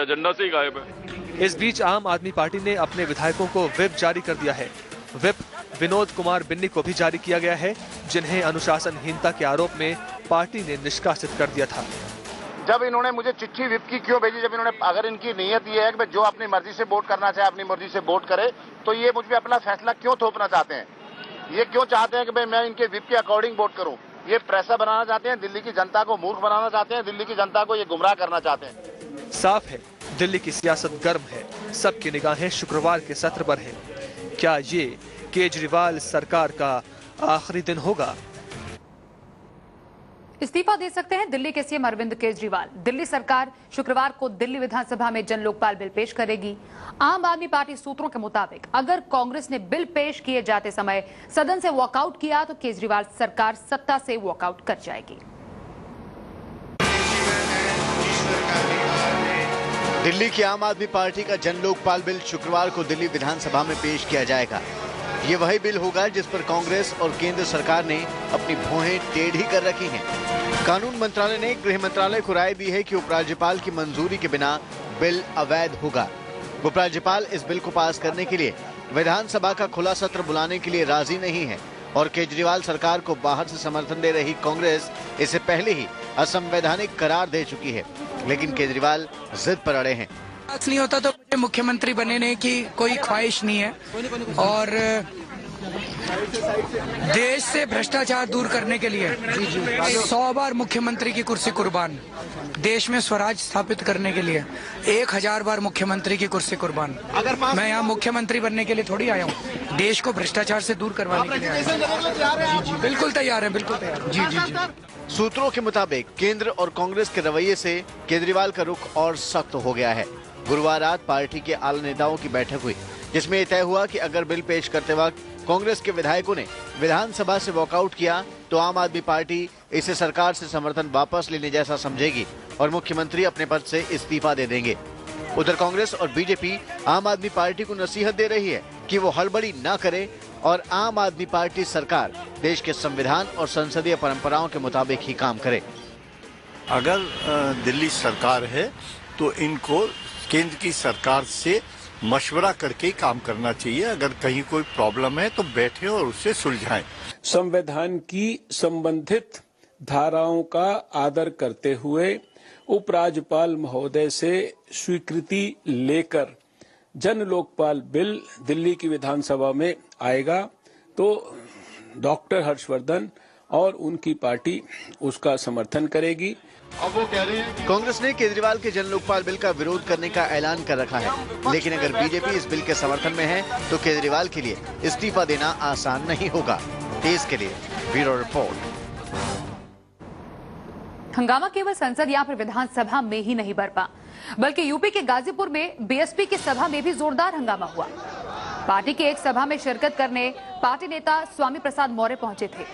एजेंडा से ही गायब है। इस बीच आम आदमी पार्टी ने अपने विधायकों को व्हिप जारी कर दिया है। व्हिप विनोद कुमार बिन्नी को भी जारी किया गया है, जिन्हें अनुशासनहीनता के आरोप में पार्टी ने निष्कासित कर दिया था। जब इन्होंने मुझे चिट्ठी व्हिप की क्यों भेजी? जब इन्होंने, अगर इनकी नीयत ये है कि जो अपनी मर्जी से वोट करना चाहे अपनी मर्जी से वोट करे, तो ये मुझ पे अपना फैसला क्यों थोपना चाहते हैं? ये क्यों चाहते हैं कि भाई मैं इनके व्हिप के अकॉर्डिंग वोट करूं? ये प्रेशर बनाना चाहते हैं, दिल्ली की जनता को मूर्ख बनाना चाहते हैं, दिल्ली की जनता को ये गुमराह करना चाहते हैं। साफ है, दिल्ली की सियासत गर्म है। सबकी निगाहें शुक्रवार के सत्र पर है। क्या ये केजरीवाल सरकार का आखिरी दिन होगा? इस्तीफा दे सकते हैं दिल्ली के सीएम अरविंद केजरीवाल। दिल्ली सरकार शुक्रवार को दिल्ली विधानसभा में जन लोकपाल बिल पेश करेगी। आम आदमी पार्टी सूत्रों के मुताबिक अगर कांग्रेस ने बिल पेश किए जाते समय सदन से वॉकआउट किया तो केजरीवाल सरकार सत्ता से वॉकआउट कर जाएगी। दिल्ली की आम आदमी पार्टी का जन लोकपाल बिल शुक्रवार को दिल्ली विधानसभा में पेश किया जाएगा। ये वही बिल होगा जिस पर कांग्रेस और केंद्र सरकार ने अपनी भौहें टेढ़ी कर रखी हैं। कानून मंत्रालय ने गृह मंत्रालय को राय दी है कि उपराज्यपाल की मंजूरी के बिना बिल अवैध होगा। उपराज्यपाल इस बिल को पास करने के लिए विधानसभा का खुला सत्र बुलाने के लिए राजी नहीं है और केजरीवाल सरकार को बाहर से समर्थन दे रही कांग्रेस इससे पहले ही असंवैधानिक करार दे चुकी है, लेकिन केजरीवाल जिद पर अड़े हैं। नहीं होता तो मुख्यमंत्री बनने की कोई ख्वाहिश नहीं है और देश से भ्रष्टाचार दूर करने के लिए 100 बार मुख्यमंत्री की कुर्सी कुर्बान, देश में स्वराज स्थापित करने के लिए 1000 बार मुख्यमंत्री की कुर्सी कुर्बान। मैं यहाँ मुख्यमंत्री बनने के लिए थोड़ी आया हूँ, देश को भ्रष्टाचार से दूर करवाने के लिए आया हूँ। जी बिल्कुल तैयार है, बिल्कुल तैयार। जी। सूत्रों के मुताबिक केंद्र और कांग्रेस के रवैये से केजरीवाल का रुख और सख्त हो गया है। गुरुवार रात पार्टी के आला नेताओं की बैठक हुई, जिसमें यह तय हुआ कि अगर बिल पेश करते वक्त कांग्रेस के विधायकों ने विधानसभा से वॉकआउट किया तो आम आदमी पार्टी इसे सरकार से समर्थन वापस लेने जैसा समझेगी और मुख्यमंत्री अपने पद से इस्तीफा दे देंगे। उधर कांग्रेस और बीजेपी आम आदमी पार्टी को नसीहत दे रही है कि वो हड़बड़ी न करे और आम आदमी पार्टी सरकार देश के संविधान और संसदीय परंपराओं के मुताबिक ही काम करे। अगर दिल्ली सरकार है तो इनको केंद्र की सरकार से मशवरा करके ही काम करना चाहिए। अगर कहीं कोई प्रॉब्लम है तो बैठे और उसे सुलझाएं। संविधान की संबंधित धाराओं का आदर करते हुए उपराज्यपाल महोदय से स्वीकृति लेकर जन लोकपाल बिल दिल्ली की विधानसभा में आएगा तो डॉक्टर हर्षवर्धन और उनकी पार्टी उसका समर्थन करेगी। अब वो कह रहे हैं कांग्रेस ने केजरीवाल के जन लोकपाल बिल का विरोध करने का ऐलान कर रखा है, लेकिन अगर बीजेपी इस बिल के समर्थन में है तो केजरीवाल के लिए इस्तीफा देना आसान नहीं होगा। तेज के लिए ब्यूरो रिपोर्ट। हंगामा केवल संसद या फिर विधानसभा में ही नहीं बरपा, बल्कि यूपी के गाजीपुर में बीएसपी की सभा में भी जोरदार हंगामा हुआ। पार्टी की एक सभा में शिरकत करने पार्टी नेता स्वामी प्रसाद मौर्य पहुंचे थे।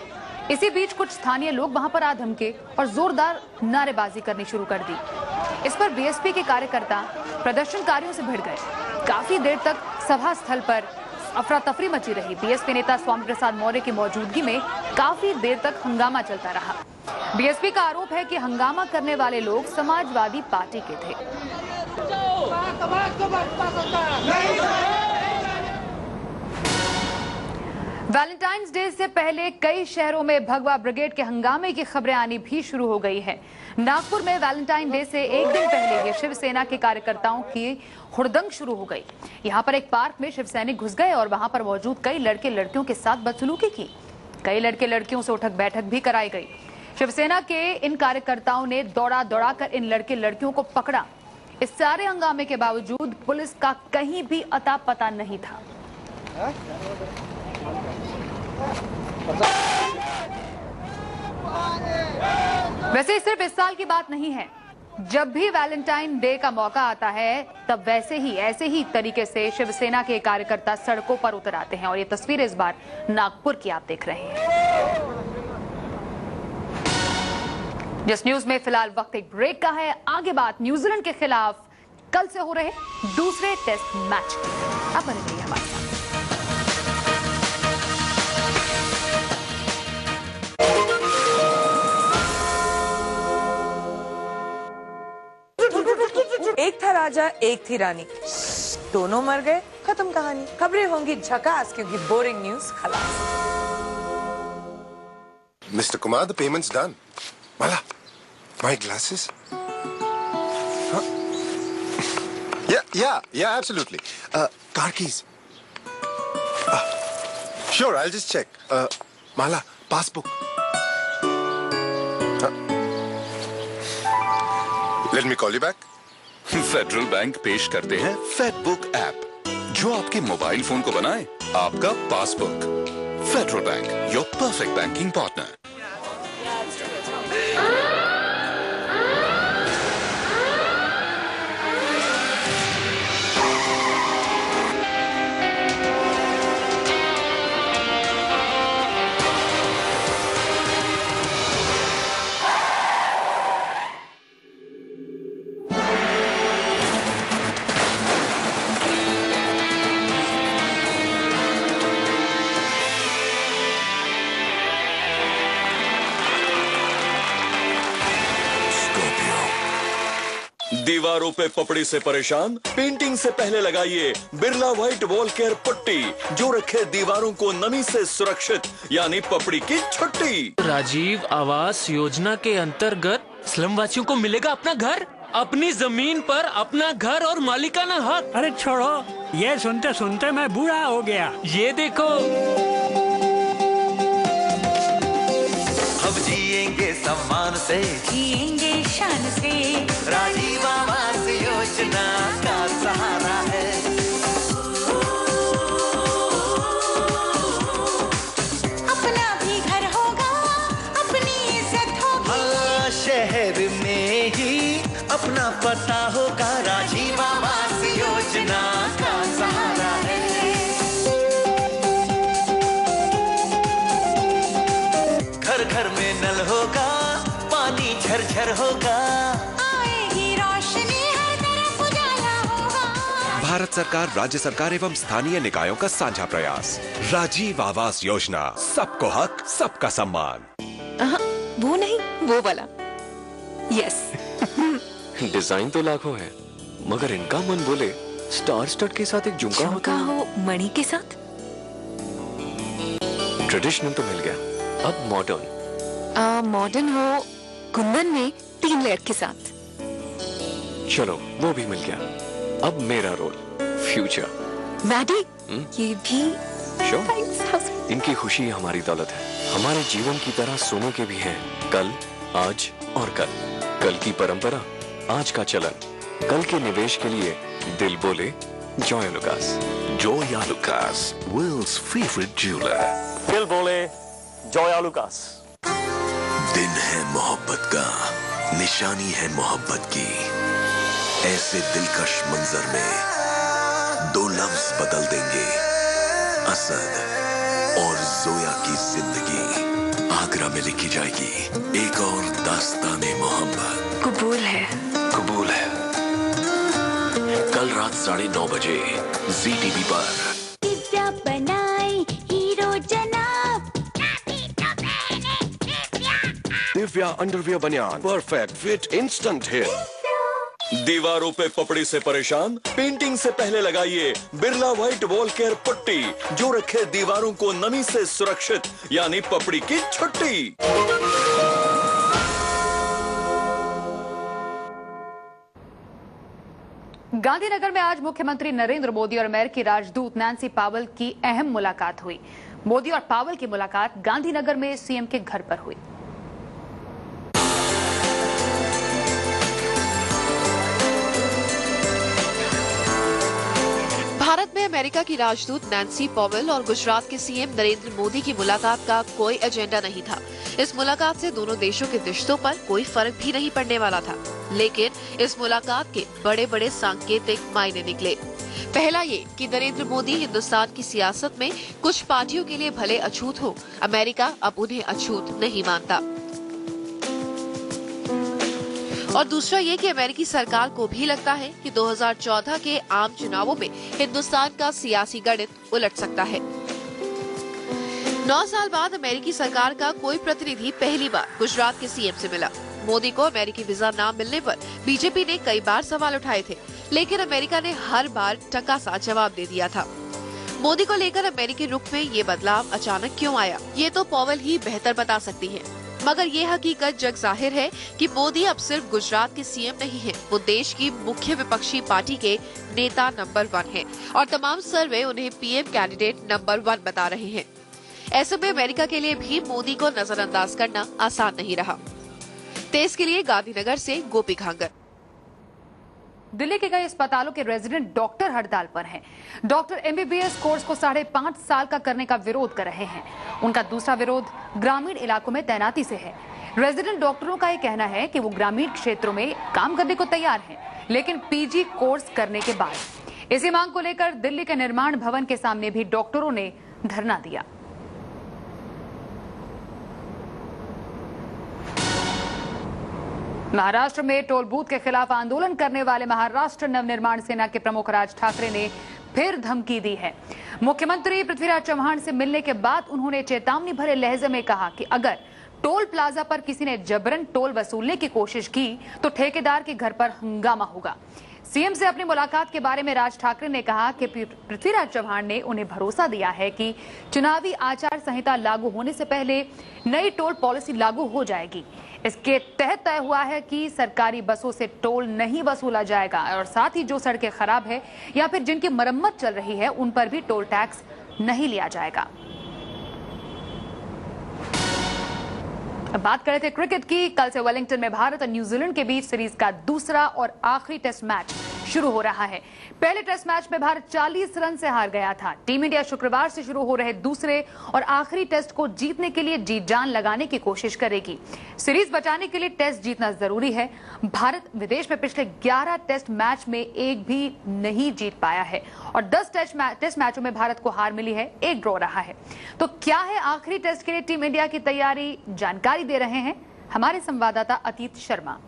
इसी बीच कुछ स्थानीय लोग वहां पर आ धमके और जोरदार नारेबाजी करनी शुरू कर दी। इस पर बीएसपी के कार्यकर्ता प्रदर्शनकारियों से भिड़ गए। काफी देर तक सभा स्थल पर अफरा तफरी मची रही। बीएसपी नेता स्वामी प्रसाद मौर्य की मौजूदगी में काफी देर तक हंगामा चलता रहा। बीएसपी का आरोप है कि हंगामा करने वाले लोग समाजवादी पार्टी के थे। वैलेंटाइंस डे से पहले कई शहरों में भगवा ब्रिगेड के हंगामे की खबरें आनी भी शुरू हो गई है। नागपुर में वैलेंटाइन डे से एक दिन पहले ही शिवसेना के कार्यकर्ताओं की हुड़दंग शुरू हो गई। यहां पर एक पार्क में शिवसैनिक घुस गए और वहां पर मौजूद कई लड़के लड़कियों के साथ बदसलूकी की। कई लड़के लड़कियों से उठक बैठक भी कराई गई। शिवसेना के इन कार्यकर्ताओं ने दौड़ा दौड़ाकर इन लड़के लड़कियों को पकड़ा। इस सारे हंगामे के बावजूद पुलिस का कहीं भी अता पता नहीं था। वैसे सिर्फ इस साल की बात नहीं है, जब भी वैलेंटाइन डे का मौका आता है तब ऐसे ही तरीके से शिवसेना के कार्यकर्ता सड़कों पर उतर आते हैं और ये तस्वीर इस बार नागपुर की आप देख रहे हैं। जिस न्यूज में फिलहाल वक्त एक ब्रेक का है, आगे बात न्यूजीलैंड के खिलाफ कल से हो रहे दूसरे टेस्ट मैच की। अब बने रहिए हमारे साथ। एक था राजा एक थी रानी, दोनों मर गए, खत्म कहानी। खबरें होंगी झकास क्योंकि बोरिंग न्यूज खलास। Mr. Kumar, the payment's done. Mala, my glasses. Huh? Yeah, absolutely. Car keys. Sure, I'll just check. Mala, passbook. Let me call you back. Federal bank पेश करते हैं फेडबुक ऐप, जो आपके मोबाइल फोन को बनाए आपका passbook. Federal bank, your perfect banking partner. दीवारों पे पपड़ी से परेशान, पेंटिंग से पहले लगाइए Birla white wall care putty, जो रखे दीवारों को नमी से सुरक्षित, यानी पपड़ी की छुट्टी। राजीव आवास योजना के अंतर्गत स्लम वासियों को मिलेगा अपना घर, अपनी जमीन पर अपना घर और मालिकाना हक। अरे छोड़ो, ये सुनते सुनते मैं बूढ़ा हो गया। ये देखो, हम जिएंगे सम्मान से, जिएंगे शान से, राजीव आवास योजना का सहारा है। अपना भी घर होगा, अपनी इज्जत होगी। हाँ, शहर में ही अपना पता होगा, राजीव आवास योजना का सहारा है। घर घर में नल होगा, पानी झरझर होगा, आएगी रोशनी, हर तरफ उजाला होगा। भारत सरकार, राज्य सरकार एवं स्थानीय निकायों का साझा प्रयास। राजीव आवास योजना, सबको हक, सबका सम्मान। वो नहीं, वो वाला। यस। डिजाइन तो लाखों है, मगर इनका मन बोले स्टार स्टड के साथ एक झुमका होता हो मणि के साथ। ट्रेडिशनल तो मिल गया, अब मॉडर्न। मॉडर्न हो कुंदन में 3 लेयर के साथ। चलो वो भी मिल गया, अब मेरा रोल फ्यूचर। मैडी, ये भी श्योर। इनकी खुशी हमारी दौलत है, हमारे जीवन की तरह सोने के भी हैं। कल, आज और कल। कल की परंपरा, आज का चलन। कल के निवेश के लिए दिल बोले Joyalukkas. Joyalukkas, world's favourite jeweller. दिल बोले जॉय लुकास। दिन है मोहब्बत का, निशानी है मोहब्बत की। ऐसे दिलकश मंजर में 2 लफ्ज बदल देंगे असद और जोया की जिंदगी। आगरा में लिखी जाएगी एक और दास्ताने मोहब्बत। कबूल है। कबूल है। कल रात 9:30 बजे ZTV पर। दिव्या बनाए हीरो जनाब। दिव्या अंडरवियर बनियान, परफेक्ट फिट, इंस्टेंट हिट। दीवारों पे पपड़ी से परेशान, पेंटिंग से पहले लगाइए बिरला व्हाइट वॉल केयर पट्टी, जो रखे दीवारों को नमी से सुरक्षित, यानी पपड़ी की छुट्टी। गांधीनगर में आज मुख्यमंत्री नरेंद्र मोदी और अमेरिकी राजदूत नैन्सी पावेल की अहम मुलाकात हुई। मोदी और पावेल की मुलाकात गांधीनगर में सीएम के घर पर हुई। भारत में अमेरिका की राजदूत नैन्सी पावेल और गुजरात के सीएम नरेंद्र मोदी की मुलाकात का कोई एजेंडा नहीं था। इस मुलाकात से दोनों देशों के रिश्तों पर कोई फर्क भी नहीं पड़ने वाला था, लेकिन इस मुलाकात के बड़े बड़े सांकेतिक मायने निकले। पहला ये कि नरेंद्र मोदी हिंदुस्तान की सियासत में कुछ पार्टियों के लिए भले अछूत हो, अमेरिका अब उन्हें अछूत नहीं मानता। और दूसरा ये कि अमेरिकी सरकार को भी लगता है कि 2014 के आम चुनावों में हिंदुस्तान का सियासी गणित उलट सकता है। 9 साल बाद अमेरिकी सरकार का कोई प्रतिनिधि पहली बार गुजरात के सीएम से मिला। मोदी को अमेरिकी वीजा न मिलने पर बीजेपी ने कई बार सवाल उठाए थे, लेकिन अमेरिका ने हर बार टका सा जवाब दे दिया था। मोदी को लेकर अमेरिकी रुख में ये बदलाव अचानक क्यों आया, ये तो पावेल ही बेहतर बता सकती है। मगर ये हकीकत जग जाहिर है कि मोदी अब सिर्फ गुजरात के सीएम नहीं है, वो देश की मुख्य विपक्षी पार्टी के नेता नंबर 1 हैं और तमाम सर्वे उन्हें पीएम कैंडिडेट नंबर 1 बता रहे हैं। ऐसे में अमेरिका के लिए भी मोदी को नजरअंदाज करना आसान नहीं रहा। तेज के लिए गांधीनगर से गोपी घांगर। दिल्ली के कई अस्पतालों के रेजिडेंट डॉक्टर हड़ताल पर हैं। डॉक्टर एमबीबीएस कोर्स को 5.5 साल का करने का विरोध कर रहे हैं। उनका दूसरा विरोध ग्रामीण इलाकों में तैनाती से है। रेजिडेंट डॉक्टरों का ये कहना है कि वो ग्रामीण क्षेत्रों में काम करने को तैयार हैं, लेकिन पीजी कोर्स करने के बाद। इसी मांग को लेकर दिल्ली के निर्माण भवन के सामने भी डॉक्टरों ने धरना दिया। महाराष्ट्र में टोल बूथ के खिलाफ आंदोलन करने वाले महाराष्ट्र नवनिर्माण सेना के प्रमुख राज ठाकरे ने फिर धमकी दी है। मुख्यमंत्री पृथ्वीराज चौहान से मिलने के बाद उन्होंने चेतावनी भरे लहजे में कहा कि अगर टोल प्लाजा पर किसी ने जबरन टोल वसूलने की कोशिश की तो ठेकेदार के घर पर हंगामा होगा। सीएम से अपनी मुलाकात के बारे में राज ठाकरे ने कहा कि पृथ्वीराज चौहान ने उन्हें भरोसा दिया है कि चुनावी आचार संहिता लागू होने से पहले नई टोल पॉलिसी लागू हो जाएगी। इसके तहत तय हुआ है कि सरकारी बसों से टोल नहीं वसूला जाएगा और साथ ही जो सड़कें खराब है या फिर जिनकी मरम्मत चल रही है उन पर भी टोल टैक्स नहीं लिया जाएगा। अब बात कर रहे थे क्रिकेट की। कल से वेलिंगटन में भारत और न्यूजीलैंड के बीच सीरीज का दूसरा और आखिरी टेस्ट मैच शुरू हो रहा है। पहले टेस्ट मैच में भारत 40 रन से हार गया था। टीम इंडिया शुक्रवार से शुरू हो रहे दूसरे और आखिरी टेस्ट को जीतने के लिए जी जान लगाने की कोशिश करेगी। सीरीज बचाने के लिए टेस्ट जीतना जरूरी है। भारत विदेश में पिछले 11 टेस्ट मैच में एक भी नहीं जीत पाया है और 10 टेस्ट मैचों में भारत को हार मिली है, 1 ड्रॉ रहा है। तो क्या है आखिरी टेस्ट के लिए टीम इंडिया की तैयारी, जानकारी दे रहे हैं हमारे संवाददाता अतीत शर्मा।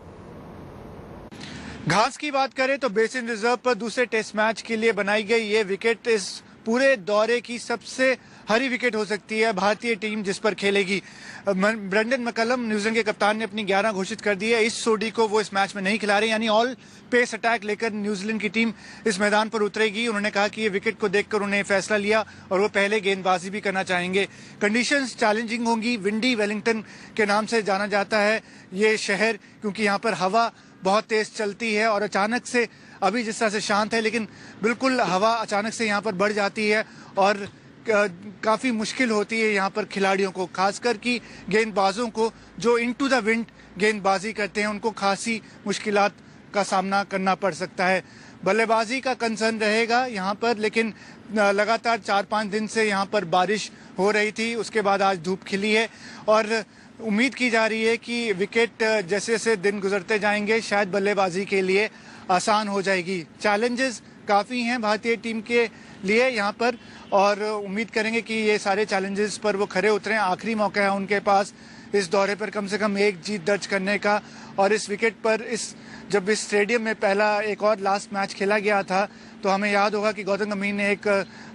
घास की बात करें तो बेसिन रिजर्व पर दूसरे टेस्ट मैच के लिए बनाई गई ये विकेट इस पूरे दौरे की सबसे हरी विकेट हो सकती है भारतीय टीम जिस पर खेलेगी। ब्रेंडन मैकलम न्यूजीलैंड के कप्तान ने अपनी 11 घोषित कर दी है। इस सोडी को वो इस मैच में नहीं खिला रहे, यानी ऑल पेस अटैक लेकर न्यूजीलैंड की टीम इस मैदान पर उतरेगी। उन्होंने कहा कि ये विकेट को देखकर उन्होंने फैसला लिया और वो पहले गेंदबाजी भी करना चाहेंगे। कंडीशंस चैलेंजिंग होंगी। विंडी वेलिंगटन के नाम से जाना जाता है ये शहर, क्योंकि यहाँ पर हवा बहुत तेज चलती है और अचानक से अभी जिस तरह से शांत है, लेकिन बिल्कुल हवा अचानक से यहाँ पर बढ़ जाती है और काफ़ी मुश्किल होती है यहाँ पर खिलाड़ियों को, खासकर कि गेंदबाजों को जो इनटू द विंड गेंदबाजी करते हैं उनको खासी मुश्किलात का सामना करना पड़ सकता है। बल्लेबाजी का कंसर्न रहेगा यहाँ पर, लेकिन लगातार 4-5 दिन से यहाँ पर बारिश हो रही थी, उसके बाद आज धूप खिली है और उम्मीद की जा रही है कि विकेट जैसे जैसे दिन गुजरते जाएंगे शायद बल्लेबाजी के लिए आसान हो जाएगी। चैलेंजेस काफ़ी हैं भारतीय टीम के लिए यहाँ पर और उम्मीद करेंगे कि ये सारे चैलेंजेस पर वो खरे उतरें। आखिरी मौका है उनके पास इस दौरे पर कम से कम एक जीत दर्ज करने का और इस विकेट पर जब इस स्टेडियम में पहला एक और लास्ट मैच खेला गया था तो हमें याद होगा कि गौतम गंभीर ने एक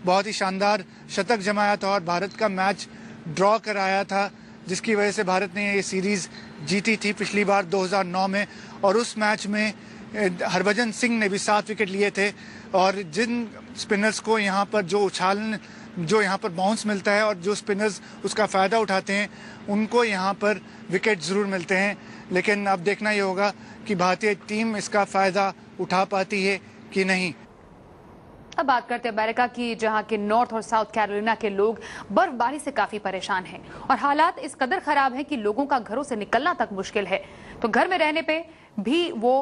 बहुत ही शानदार शतक जमाया था और भारत का मैच ड्रॉ कराया था, जिसकी वजह से भारत ने ये सीरीज जीती थी पिछली बार 2009 में। और उस मैच में हरभजन सिंह ने भी 7 विकेट लिए थे और जिन स्पिनर्स को यहाँ पर जो यहाँ पर बाउंस मिलता है और जो स्पिनर्स उसका फ़ायदा उठाते हैं उनको यहाँ पर विकेट ज़रूर मिलते हैं, लेकिन अब देखना ये होगा कि भारतीय टीम इसका फ़ायदा उठा पाती है कि नहीं। अब बात करते हैं अमेरिका की, जहां के नॉर्थ और साउथ कैरोलिना के लोग बर्फबारी से काफी परेशान हैं और हालात इस कदर खराब है कि लोगों का घरों से निकलना तक मुश्किल है। तो घर में रहने पे भी वो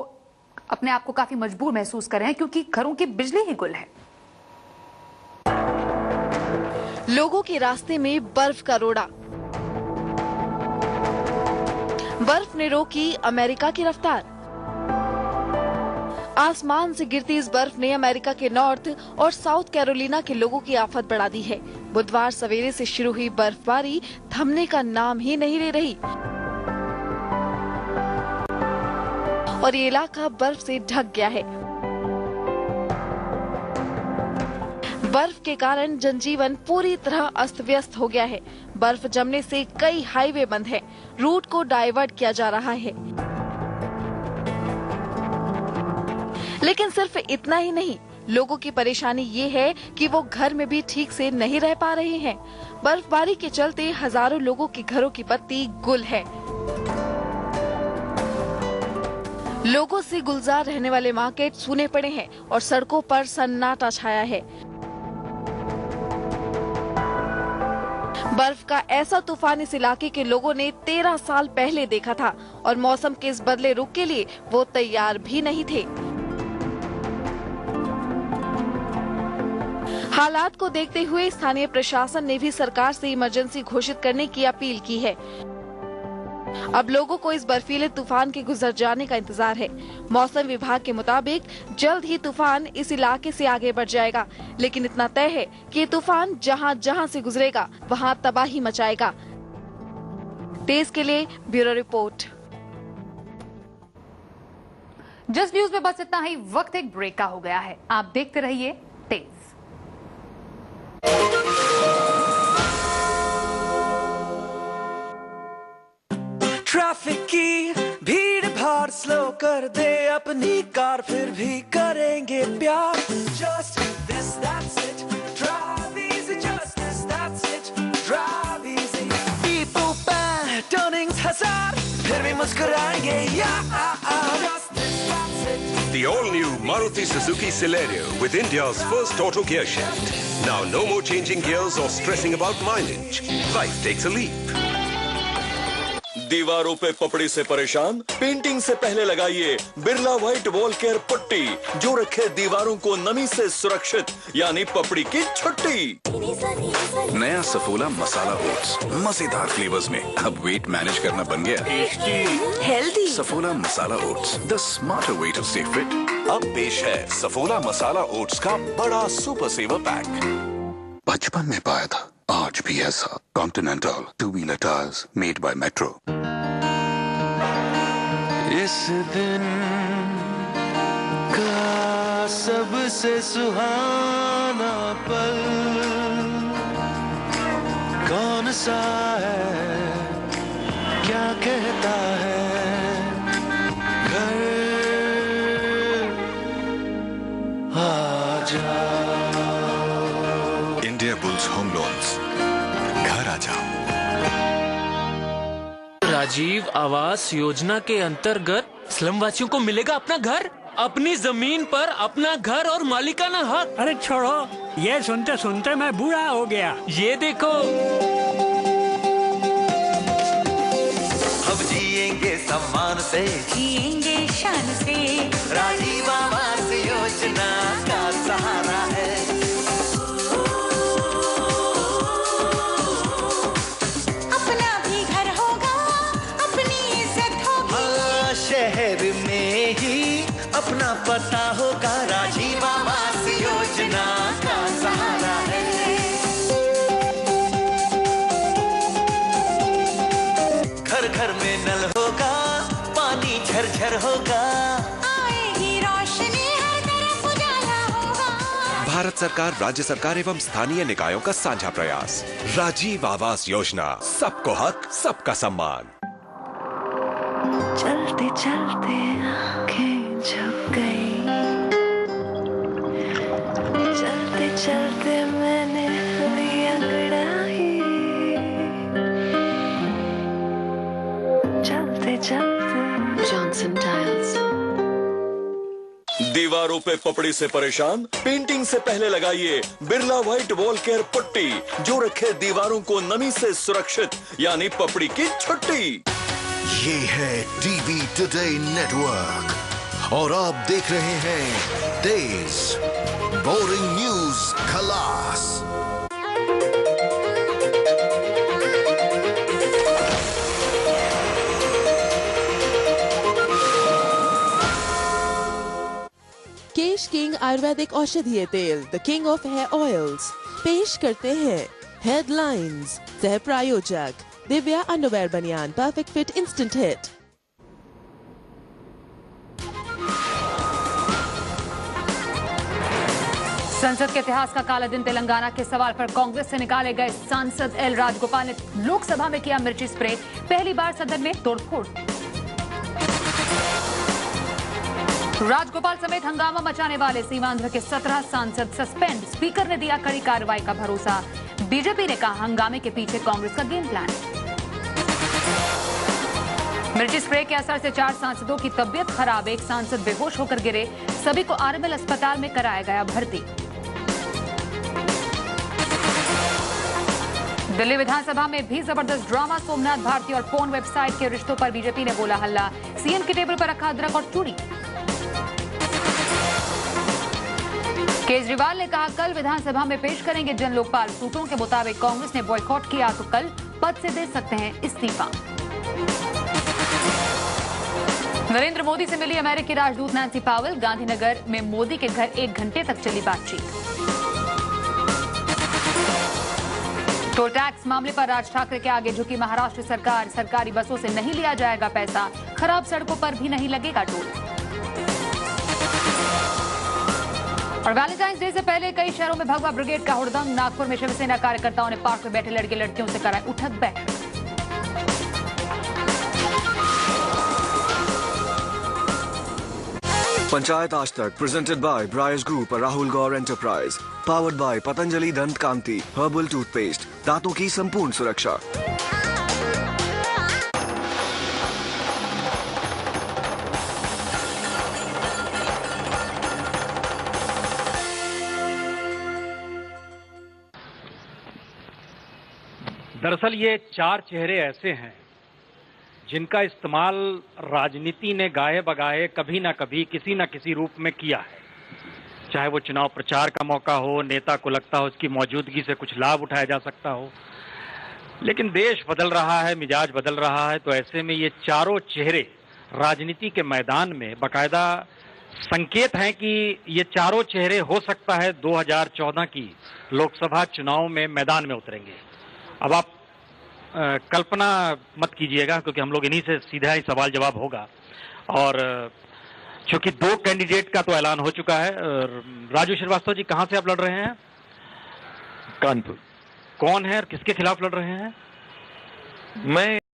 अपने आप को काफी मजबूर महसूस कर रहे हैं क्योंकि घरों की बिजली ही गुल है। लोगों के रास्ते में बर्फ का रोड़ा, बर्फ ने रोकी अमेरिका की रफ्तार। आसमान से गिरती इस बर्फ ने अमेरिका के नॉर्थ और साउथ कैरोलिना के लोगों की आफत बढ़ा दी है। बुधवार सवेरे से शुरू हुई बर्फबारी थमने का नाम ही नहीं ले रही और ये इलाका बर्फ से ढक गया है। बर्फ के कारण जनजीवन पूरी तरह अस्त व्यस्त हो गया है। बर्फ जमने से कई हाईवे बंद हैं, रूट को डाइवर्ट किया जा रहा है। लेकिन सिर्फ इतना ही नहीं, लोगों की परेशानी ये है कि वो घर में भी ठीक से नहीं रह पा रहे हैं। बर्फबारी के चलते हजारों लोगों के घरों की बत्ती गुल है। लोगों से गुलजार रहने वाले मार्केट सूने पड़े हैं और सड़कों पर सन्नाटा छाया है। बर्फ का ऐसा तूफान इस इलाके के लोगों ने 13 साल पहले देखा था और मौसम के इस बदले रुख के लिए वो तैयार भी नहीं थे। हालात को देखते हुए स्थानीय प्रशासन ने भी सरकार से इमरजेंसी घोषित करने की अपील की है। अब लोगों को इस बर्फीले तूफान के गुजर जाने का इंतजार है। मौसम विभाग के मुताबिक जल्द ही तूफान इस इलाके से आगे बढ़ जाएगा, लेकिन इतना तय है कि ये तूफान जहां जहां से गुजरेगा वहां तबाही मचाएगा। तेज के लिए ब्यूरो रिपोर्ट। जस्ट न्यूज में बस इतना ही। वक्त एक ब्रेक का हो गया है, आप देखते रहिए तेज। ट्रैफिक की भीड़ भाड़ स्लो कर दे अपनी कार, फिर भी करेंगे प्यार। Just this, that's it. Drive easy, just this, that's it. Drive easy. Beep boop bang, turnings हजार, फिर भी मुस्कुराएंगे Just this, that's it. The all-new Maruti Suzuki Celerio with India's first auto gear shift. Now no more changing gears or stressing about mileage. Life takes a leap. दीवारों पे पपड़ी से परेशान, painting से पहले लगाइए Birla white wall care putty, जो रखे दीवारों को नमी से सुरक्षित, यानी पपड़ी की छुट्टी। नया सफोला मसाला ओट्स, मजेदार फ्लेवर्स में अब वेट मैनेज करना बन गया healthy. Saffola masala oats, the smarter way to stay fit. अब पेश है सफोला मसाला ओट्स का बड़ा सुपर सेवर पैक। बचपन में पाया था, आज भी ऐसा। Continental 2-wheeler tyres made by metro. इस दिन सबसे सुहाना पल कौन सा है, क्या कहता है घर आ जाओ। इंडिया बुल्स होम लोन्स, घर आ जाओ। राजीव आवास योजना के अंतर्गत स्लम वासियों को मिलेगा अपना घर, अपनी जमीन पर अपना घर और मालिकाना हक। अरे छोड़ो, ये सुनते सुनते मैं बूढ़ा हो गया। ये देखो, अब जिएंगे सम्मान से, जिएंगे शान से, राजीव आवास योजना का सहारा है। अपना भी घर होगा, अपनी इज्जत होगी, शहर में ही अपना पता होगा, राजीव आवास योजना का सहारा है। घर घर में नल होगा, पानी झरझर होगा, आएगी रोशनी, हर तरफ उजाला होगा। भारत सरकार, राज्य सरकार एवं स्थानीय निकायों का साझा प्रयास। राजीव आवास योजना, सबको हक, सबका सम्मान। चलते चलते आँखें झुक गई, चलते चलते मैंने ली अंगड़ाई, चलते चलते। Johnson tiles. दीवारों पे पपड़ी से परेशान, पेंटिंग से पहले लगाइए बिरला व्हाइट वॉल केयर पट्टी, जो रखे दीवारों को नमी से सुरक्षित, यानी पपड़ी की छुट्टी। ये है टीवी टुडे नेटवर्क और आप देख रहे हैं तेज बोरिंग न्यूज खलास। केश किंग आयुर्वेदिक औषधीय तेल, the king of hair oils, पेश करते हैं हेडलाइंस। सह प्रायोजक दिव्या अंडरवेयर बनियान, परफेक्ट फिट, इंस्टेंट हिट। संसद के इतिहास का काला दिन तेलंगाना के सवाल पर कांग्रेस से निकाले गए सांसद एल राजगोपाल ने लोकसभा में किया मिर्ची स्प्रे, पहली बार सदन में तोड़फोड़। राजगोपाल समेत हंगामा मचाने वाले सीमांध्र के 17 सांसद सस्पेंड, स्पीकर ने दिया कड़ी कार्रवाई का भरोसा। बीजेपी ने कहा हंगामे के पीछे कांग्रेस का गेम प्लान। मिर्ची स्प्रे के असर से 4 सांसदों की तबीयत खराब, एक सांसद बेहोश होकर गिरे, सभी को आरएमएल अस्पताल में कराया गया भर्ती। दिल्ली विधानसभा में भी जबरदस्त ड्रामा, सोमनाथ भारती और पोर्न वेबसाइट के रिश्तों पर बीजेपी ने बोला हल्ला, सीएम के टेबल पर रखा अदरक और चूड़ी। केजरीवाल ने कहा कल विधानसभा में पेश करेंगे जन लोकपाल, सूत्रों के मुताबिक कांग्रेस ने बॉयकॉट किया तो कल पद से दे सकते हैं इस्तीफा। नरेंद्र मोदी से मिली अमेरिकी राजदूत नैन्सी पावेल, गांधीनगर में मोदी के घर 1 घंटे तक चली बातचीत। टोल टैक्स मामले पर राज ठाकरे के आगे झुकी महाराष्ट्र सरकार, सरकारी बसों से नहीं लिया जाएगा पैसा, खराब सड़कों पर भी नहीं लगेगा टोल। और वैलेंटाइंस डे से पहले कई शहरों में भगवा ब्रिगेड का हुड़दंग, नागपुर में शिवसेना कार्यकर्ताओं ने पार्क में बैठे लड़के लड़कियों से कराए उठक बैठक। पंचायत आज तक प्रेजेंटेड बाय ब्रायस ग्रुप और राहुल गौर एंटरप्राइज, पावर्ड बाय पतंजलि दंत कांति हर्बल टूथपेस्ट, दांतों की संपूर्ण सुरक्षा। दरअसल ये 4 चेहरे ऐसे हैं जिनका इस्तेमाल राजनीति ने गाहे बगाहे कभी ना कभी किसी न किसी रूप में किया है। चाहे वो चुनाव प्रचार का मौका हो, नेता को लगता हो उसकी मौजूदगी से कुछ लाभ उठाया जा सकता हो, लेकिन देश बदल रहा है, मिजाज बदल रहा है, तो ऐसे में ये चारों चेहरे राजनीति के मैदान में बाकायदा संकेत हैं कि ये चारों चेहरे हो सकता है 2014 की लोकसभा चुनाव में मैदान में उतरेंगे। अब आप कल्पना मत कीजिएगा, क्योंकि हम लोग इन्हीं से सीधा ही सवाल जवाब होगा। और क्योंकि 2 कैंडिडेट का तो ऐलान हो चुका है। राजू श्रीवास्तव जी, कहां से आप लड़ रहे हैं? कानपुर। कौन है और किसके खिलाफ लड़ रहे हैं? मैं